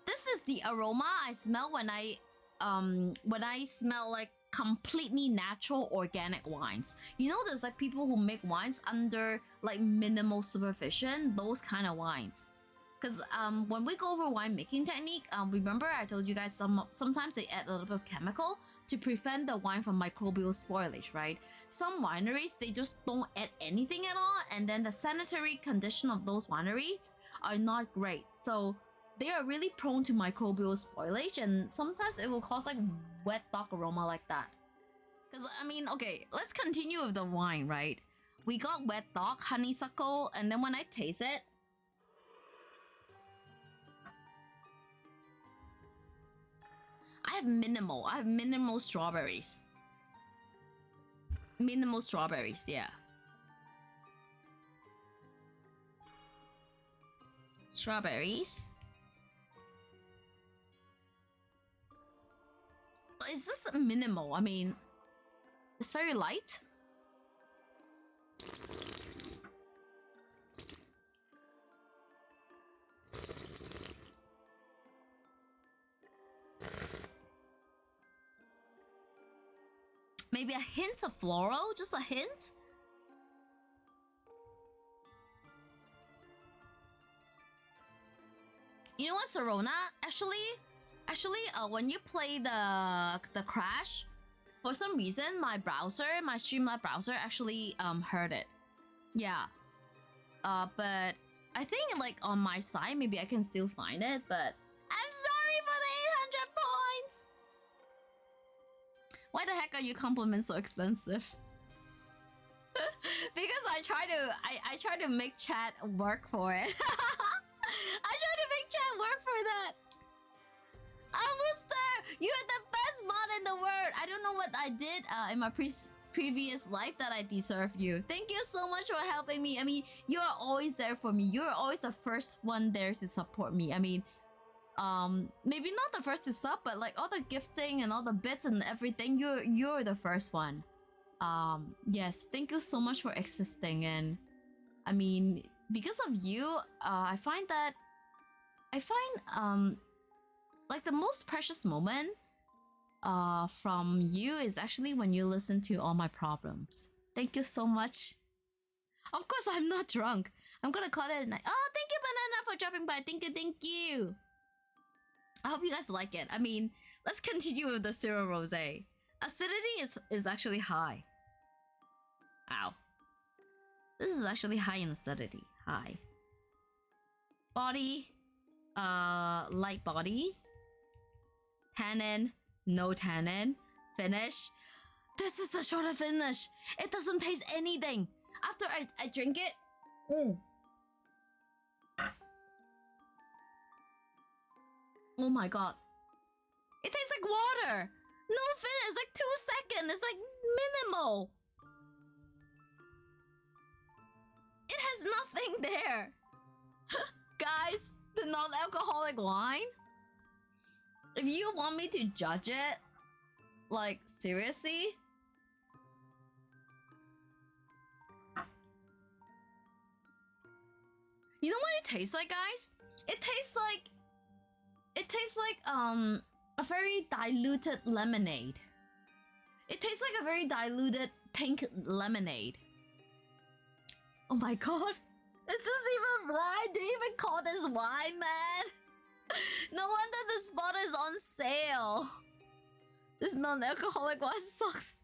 This is the aroma I smell when I smell like completely natural organic wines. You know, there's like people who make wines under like minimal supervision. Those kind of wines. Because when we go over winemaking technique, remember I told you guys sometimes they add a little bit of chemical to prevent the wine from microbial spoilage, right? Some wineries, they just don't add anything at all, and then the sanitary condition of those wineries are not great. So they are really prone to microbial spoilage, and sometimes it will cause like wet dog aroma like that. Because, I mean, okay, let's continue with the wine, right? We got wet dog, honeysuckle, and then when I taste it, I have minimal strawberries. Minimal strawberries, yeah. Strawberries. It's just minimal. I mean, it's very light. Maybe a hint of floral, just a hint. You know what, Serona? Actually, when you play the Crash, for some reason my Streamlabs browser actually heard it. Yeah. But I think like on my side, maybe I can still find it, but I'm sorry for the 800 points. Why the heck are your compliments so expensive? Because I try to make chat work for it. I try to make chat work for that. Almost there! You're the best mod in the world! I don't know what I did in my previous life that I deserve you. Thank you so much for helping me. I mean, you're always there for me. You're always the first one there to support me. I mean, maybe not the first to sub, but like all the gifting and all the bits and everything, you're the first one. Yes, thank you so much for existing. And I mean, because of you, I find like the most precious moment from you is actually when you listen to all my problems. Thank you so much. Of course, I'm not drunk. I'm gonna call it a night. Oh, thank you, Banana, for dropping by. Thank you. I hope you guys like it. I mean, let's continue with the Zero Rose. Acidity is actually high. Ow. This is actually high in acidity. High. Body. Light body. Tannin. No tannin. Finish. This is the shorter finish. It doesn't taste anything. After I drink it. Oh my god. It tastes like water. No finish. Like 2 seconds. It's like minimal. It has nothing there. Guys, the non-alcoholic wine? If you want me to judge it, like, seriously? You know what it tastes like, guys? It tastes like a very diluted lemonade. It tastes like a very diluted pink lemonade. Oh my god. Is this even wine? Do you even call this wine, man? No wonder this bottle is on sale. This non-alcoholic wine sucks.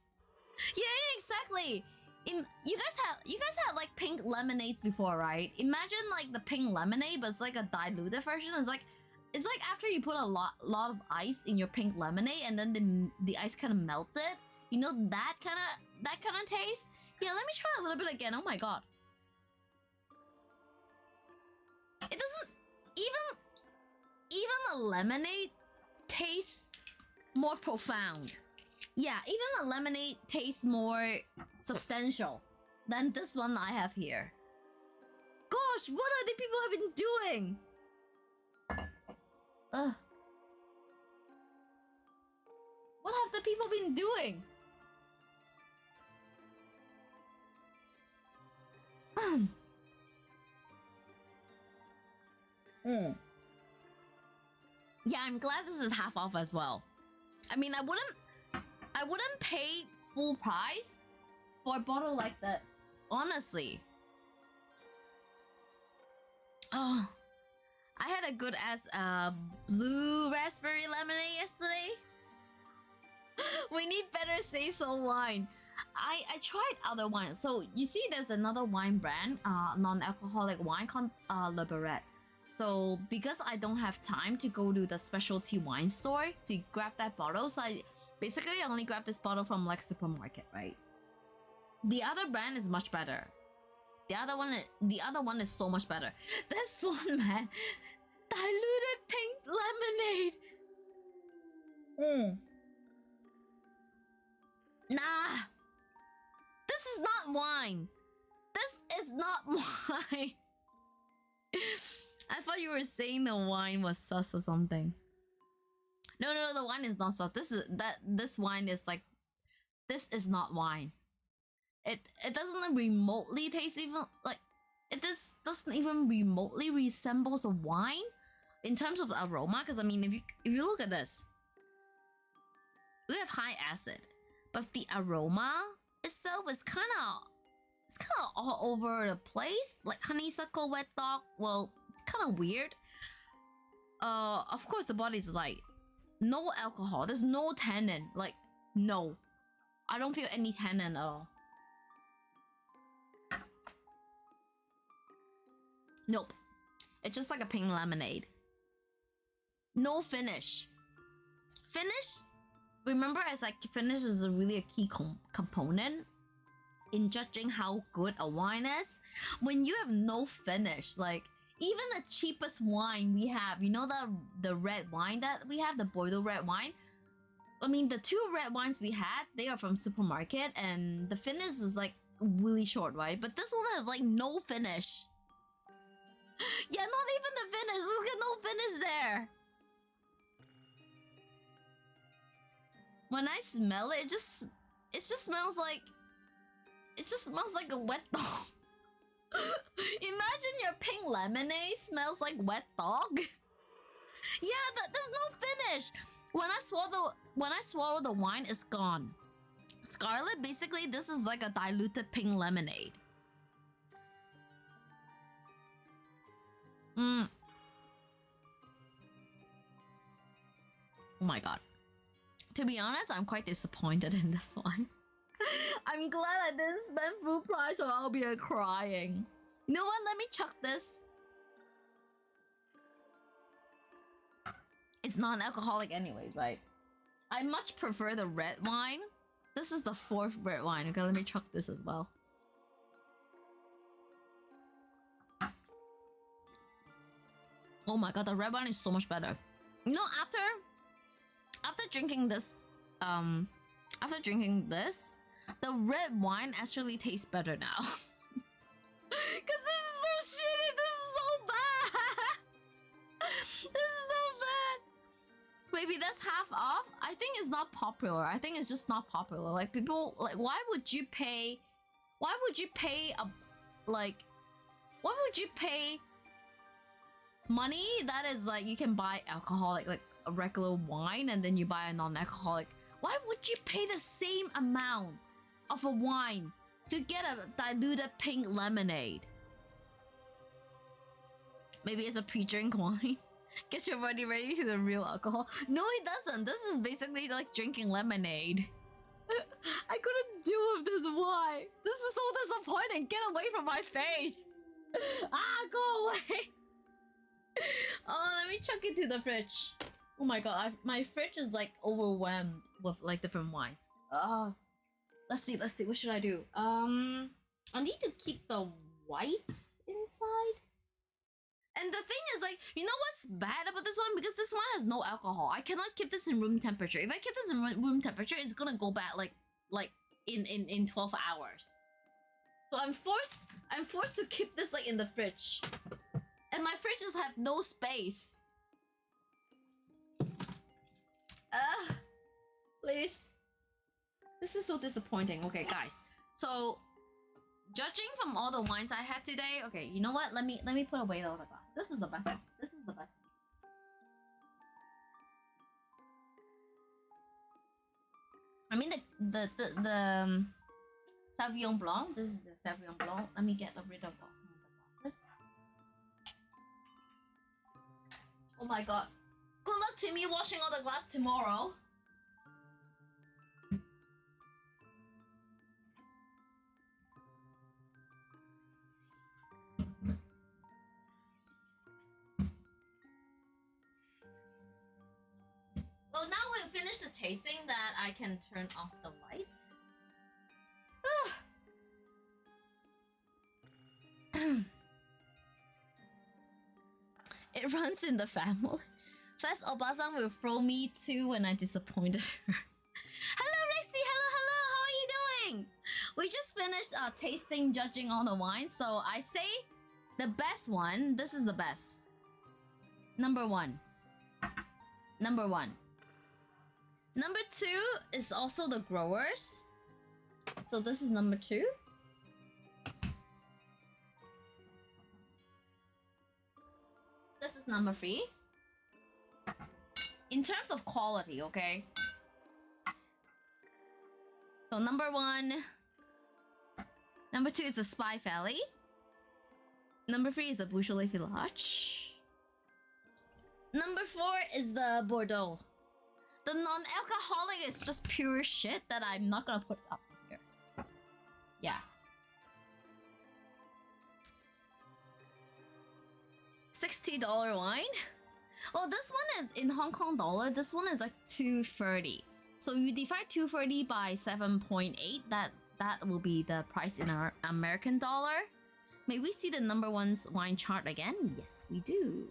Yeah, exactly. You guys had like pink lemonades before, right? Imagine like the pink lemonade, but it's like a diluted version. It's like after you put a lot of ice in your pink lemonade, and then the ice kind of melted. You know that kind of taste. Yeah, let me try a little bit again. Oh my god. It doesn't even a lemonade tastes more profound. Yeah, even a lemonade tastes more substantial than this one I have here. Gosh, what are the people have been doing? Ugh. What have the people been doing? Yeah, I'm glad this is half off as well. I mean, I wouldn't pay full price for a bottle like this, honestly. Oh, I had a good ass blue raspberry lemonade yesterday. We need better say so wine. I tried other wines. So you see, there's another wine brand, non-alcoholic wine called Le Barret. So because I don't have time to go to the specialty wine store to grab that bottle, so I only grabbed this bottle from like supermarket, right? The other brand is much better. The other one is so much better. This one, man, diluted pink lemonade. Nah, this is not wine. This is not wine. I thought you were saying the wine was sus or something. No, the wine is not sus. This wine is like, this is not wine. It doesn't remotely taste even like, doesn't even remotely resembles a wine in terms of aroma. Because I mean, if you look at this, we have high acid, but the aroma itself is kind of all over the place, like honeysuckle, wet dog. Well, it's kind of weird. Of course the body's light, no alcohol, there's no tannin, like no, I don't feel any tannin at all. Nope, it's just like a pink lemonade. No finish. Remember, as like finish is really a key component in judging how good a wine is. When you have no finish, like even the cheapest wine we have, you know, the red wine that we have, the Bordeaux red wine. I mean, the two red wines we had, they are from supermarket, and the finish is like really short, right? But this one has like no finish. Yeah, not even the finish. There's no finish there. When I smell it, it just smells like, a wet dog. Imagine your pink lemonade smells like wet dog. Yeah, there's no finish. When I swallow the wine, it's gone. Scarlet, basically, this is like a diluted pink lemonade. Oh my god. To be honest, I'm quite disappointed in this one. I'm glad I didn't spend full price or I'll be crying. You know what? Let me chuck this. It's non-alcoholic anyways, right? I much prefer the red wine. This is the fourth red wine. Okay, let me chuck this as well. Oh my god, the red wine is so much better. You know, after drinking this, the red wine actually tastes better now. Cause this is so shitty. This is so bad. This is so bad. Maybe that's half off. I think it's not popular. I think it's just not popular. Like people, like why would you pay money that is like you can buy alcoholic, like a regular wine, and then you buy a non-alcoholic? Why would you pay the same amount of a wine to get a diluted pink lemonade? Maybe it's a pre-drink wine. Get your body ready to the real alcohol. No, it doesn't. This is basically like drinking lemonade. I couldn't deal with this. Why? This is so disappointing. Get away from my face. Go away. Oh, let me chuck it to the fridge. Oh my god, my fridge is like overwhelmed with like different wines. Let's see, what should I do? I need to keep the whites inside. And the thing is, like, you know what's bad about this one? Because this one has no alcohol. I cannot keep this in room temperature. If I keep this in room temperature, it's gonna go bad like in 12 hours. So I'm forced to keep this like in the fridge. And my fridges have no space. Please. This is so disappointing. Okay, guys. So, judging from all the wines I had today, okay, you know what? Let me put away all the glass. This is the best one. This is the best one. I mean the Sauvignon Blanc. This is the Sauvignon Blanc. Let me get rid of some of the glasses. Oh my god. Good luck to me washing all the glass tomorrow. Well, now we've finished the tasting that I can turn off the lights. It runs in the family. Jess Obasang will throw me too when I disappointed her. Hello, Rexy. Hello. How are you doing? We just finished tasting, judging all the wines. So I say the best one. This is the best. Number one. Number 2 is also the growers. So this is number 2. This is number 3. In terms of quality, okay? So number 1. Number 2 is the Spy Valley. Number 3 is the Beaujolais-Villages. Number 4 is the Bordeaux. The non-alcoholic is just pure shit that I'm not gonna put up here. Yeah. $60 wine? Well, this one is in Hong Kong dollar. This one is like 230. So you divide 230 by 7.8. That will be the price in our American dollar. May we see the number 1's wine chart again? Yes, we do.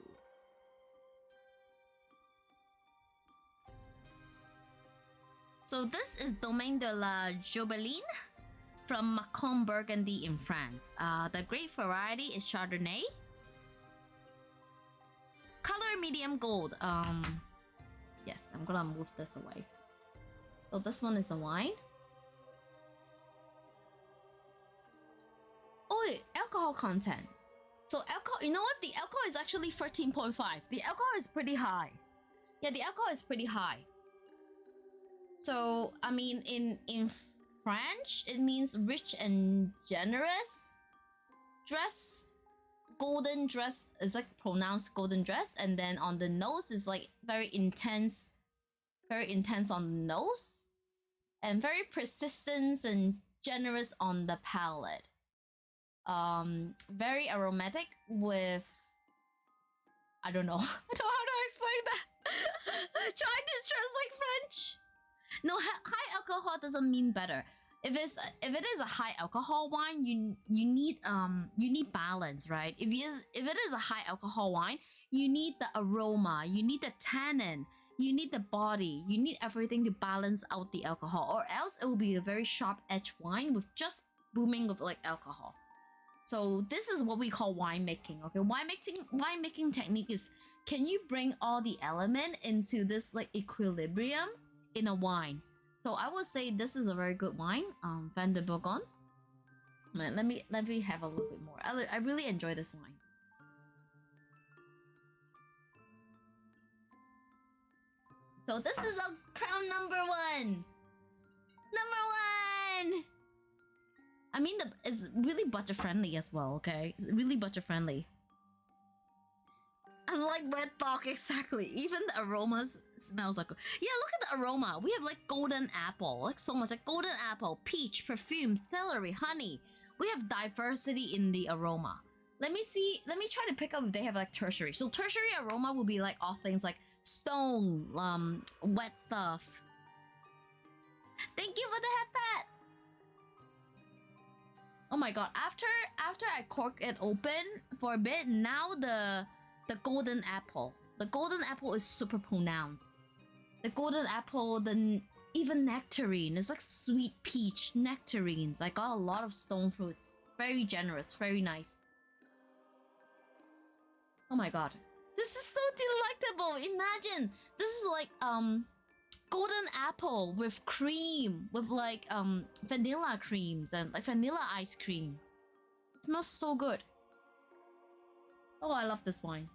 So this is Domaine de la Jobeline from Macon Burgundy in France. The grape variety is Chardonnay. Color medium gold. Yes, I'm gonna move this away. So this one is the wine. Oh, wait, alcohol content. So alcohol, you know what? The alcohol is actually 13.5. The alcohol is pretty high. Yeah, the alcohol is pretty high. So, I mean, in French, it means rich and generous. Dress, golden dress is like pronounced golden dress, and then on the nose is like very intense on the nose, and very persistent and generous on the palate. Very aromatic with, I don't know. I don't know how to explain that. Trying to translate French. No, high alcohol doesn't mean better. If it is a high alcohol wine, you need balance, right? If it is a high alcohol wine, you need the aroma, you need the tannin, you need the body, you need everything to balance out the alcohol, or else it will be a very sharp edge wine with just booming with like alcohol. So this is what we call winemaking. Okay, winemaking technique is, can you bring all the element into this like equilibrium in a wine? So I would say this is a very good wine, Van de Bourgogne. Let me have a little bit more. I really enjoy this wine. So this is a crown number 1. Number 1. I mean, it's really budget friendly as well. Okay, it's really budget friendly. Unlike Red Dog, exactly. Even the aromas smells like... Yeah, look at the aroma. We have like golden apple. Like so much. Like golden apple, peach, perfume, celery, honey. We have diversity in the aroma. Let me see. Let me try to pick up if they have like tertiary. So tertiary aroma will be like all things like stone, wet stuff. Thank you for the head pat. Oh my god. After I cork it open for a bit, now the golden apple. The golden apple is super pronounced. The golden apple, even nectarine. It's like sweet peach nectarines. I got a lot of stone fruits. Very generous, very nice. Oh my god. This is so delectable. Imagine. This is like golden apple with cream, with like vanilla creams and like vanilla ice cream. It smells so good. Oh, I love this wine.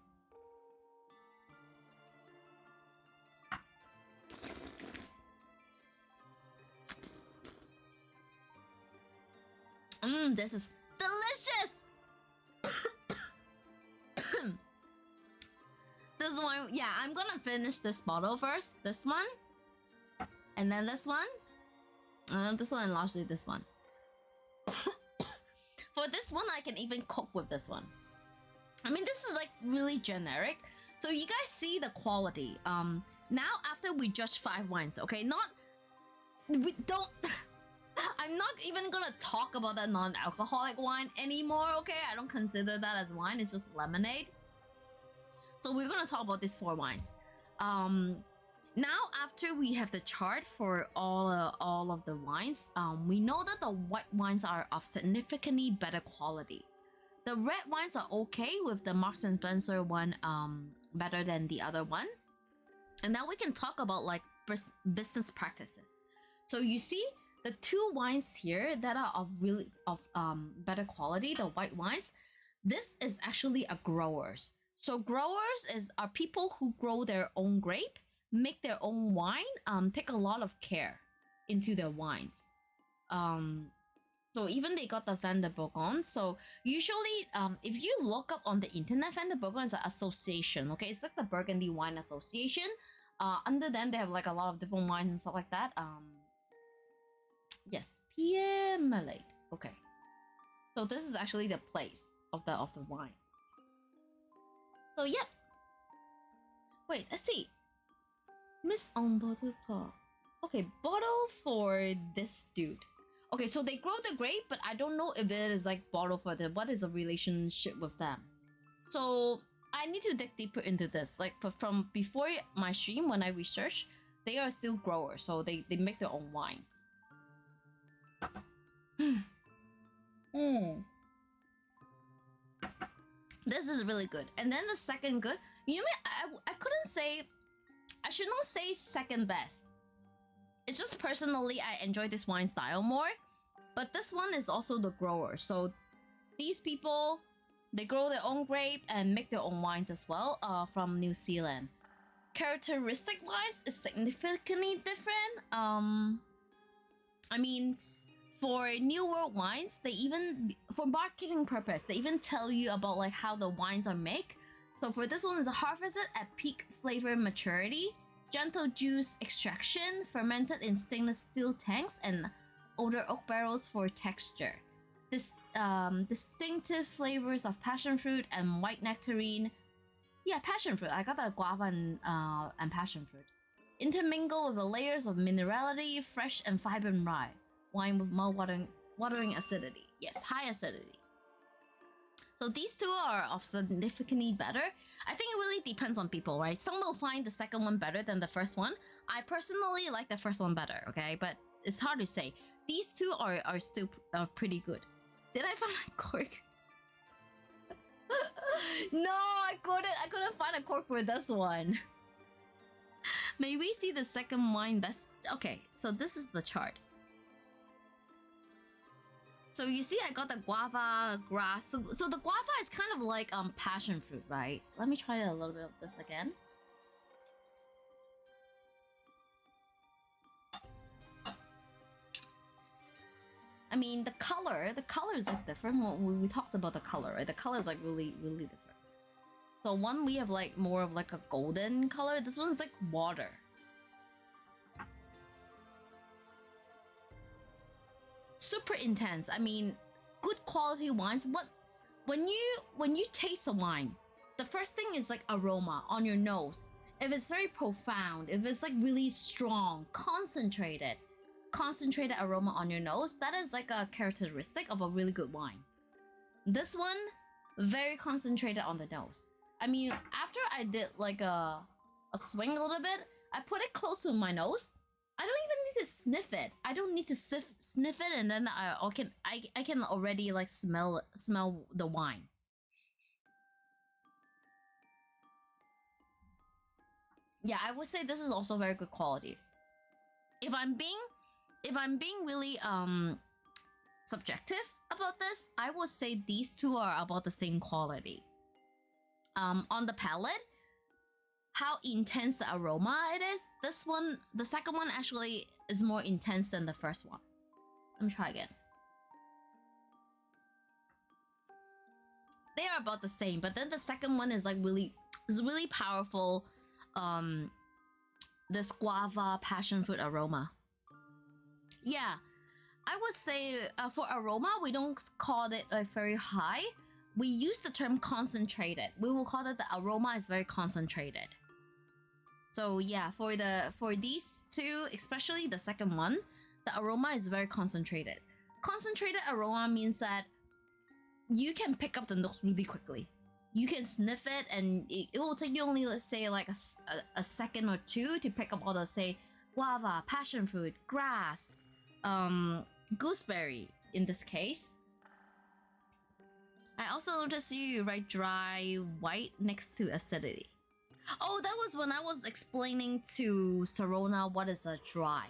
This is delicious. This one, yeah, I'm gonna finish this bottle first. This one, and then this one, and lastly this one. For this one, I can even cook with this one. I mean, this is like really generic. So you guys see the quality. Now after we judge 5 wines, okay, we don't. I'm not even gonna talk about that non-alcoholic wine anymore, okay? I don't consider that as wine, it's just lemonade. So we're gonna talk about these 4 wines. Now after we have the chart for all of the wines, we know that the white wines are of significantly better quality. The red wines are okay, with the Marks and Spencer one better than the other one. And now we can talk about like business practices. So you see the 2 wines here that are of better quality, the white wines, this is actually a growers. So growers are people who grow their own grape, make their own wine, take a lot of care into their wines. So even they got the Vin de Bourgogne. So usually, if you look up on the internet, Vin de Bourgogne is an association, okay? It's like the Burgundy Wine Association. Under them, they have like a lot of different wines and stuff like that. Yes, Pierre Malade. Okay. So this is actually the place of the wine. So yeah. Wait, let's see. Miss en Bordeaux. Okay, bottle for this dude. Okay, so they grow the grape, but I don't know if it is like bottle for them. What is the relationship with them? So I need to dig deeper into this. Like from before my stream, when I researched, they are still growers, so they make their own wines. This is really good. And then the second good, you know, I couldn't say, I should not say second best. It's just personally I enjoy this wine style more, but this one is also the grower. So these people, they grow their own grape and make their own wines as well, from New Zealand. Characteristic wise is significantly different. I mean, for New World wines, they even, for marketing purpose, they even tell you about like how the wines are made. So for this one, is harvested at peak flavor maturity, gentle juice extraction, fermented in stainless steel tanks, and older oak barrels for texture. This distinctive flavors of passion fruit and white nectarine. Yeah, passion fruit. I got the guava and passion fruit. Intermingle with the layers of minerality, fresh and vibrant rye. Wine with mouth-watering acidity. Yes, high acidity. So these 2 are of significantly better. I think it really depends on people, right? Some will find the second one better than the first one. I personally like the first one better, okay? But it's hard to say. These 2 are still pretty good. Did I find a cork? No, I couldn't find a cork for this one. May we see the second wine best? Okay, so this is the chart. So you see I got the guava grass. So the guava is kind of like passion fruit, right? Let me try a little bit of this again. I mean, the color is like different. We talked about the color, right? The color is like really, really different. So one we have like more of like a golden color. This one's like water. Super intense. I mean, good quality wines. When you taste a wine, the first thing is like aroma on your nose. If it's very profound, if it's like really strong, concentrated aroma on your nose, that is like a characteristic of a really good wine. This one, very concentrated on the nose. I mean, after I did like a swing a little bit, I put it close to my nose. I don't even need to sniff it. I don't need to sniff it, and then I can already like smell the wine. Yeah, I would say this is also very good quality. if I'm being really subjective about this, I would say these two are about the same quality. On the palate, how intense the aroma it is, this one, the second one actually is more intense than the first one. Let me try again. They are about the same, but then the second one is like really powerful. This guava passion fruit aroma. Yeah, I would say for aroma, we don't call it like very high. We use the term concentrated. We will call it the aroma is very concentrated. So yeah, for these two, especially the second one, the aroma is very concentrated. Concentrated aroma means that you can pick up the notes really quickly. You can sniff it, and it will take you only, let's say, like a second or two to pick up all the, say, guava, passion fruit, grass, gooseberry in this case. I also noticed you write dry white next to acidity. Oh, that was when I was explaining to Sarona what is a dry.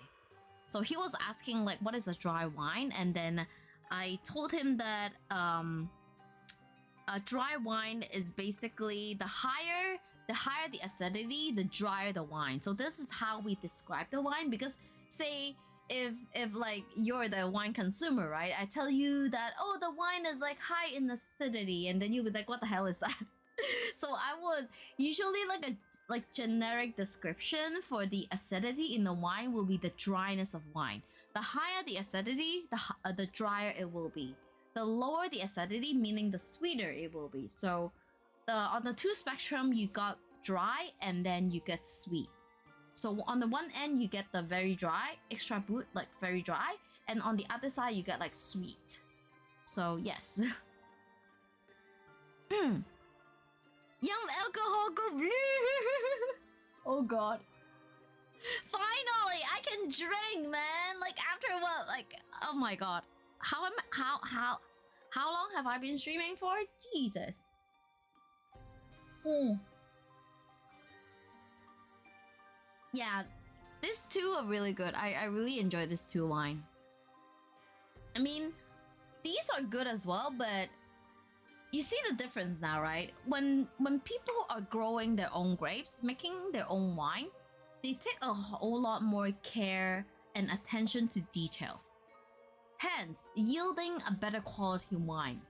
So he was asking like what is a dry wine, and then I told him that a dry wine is basically the higher the acidity, the drier the wine. So this is how we describe the wine, because say if like you're the wine consumer, right? I tell you that, oh, the wine is like high in acidity, and then you'll be like, what the hell is that? So I would usually like generic description for the acidity in the wine will be the dryness of wine. The higher the acidity, the drier it will be. The lower the acidity, meaning the sweeter it will be. So on the two spectrum, you got dry and then you get sweet. So on the one end, you get the very dry, extra brut, like very dry. And on the other side, you get like sweet. So yes. Young alcohol go blue. Oh god. Finally, I can drink, man. Like after what? Like, oh my god. How long have I been streaming for? Jesus. Yeah, these two are really good. I really enjoy this two wine. I mean, these are good as well, but you see the difference now, right? When people are growing their own grapes, making their own wine, they take a whole lot more care and attention to details, hence yielding a better quality wine.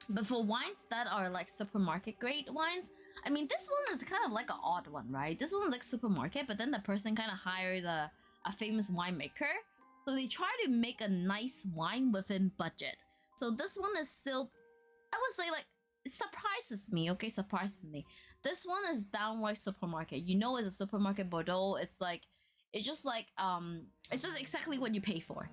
But for wines that are like supermarket grade wines, I mean, this one is kind of like an odd one, right? This one's like supermarket, but then the person kind of hired a famous winemaker, so they try to make a nice wine within budget. So this one is still, I would say, like, it surprises me, okay? Surprises me. This one is downright supermarket. You know, it's a supermarket Bordeaux. It's just exactly what you pay for.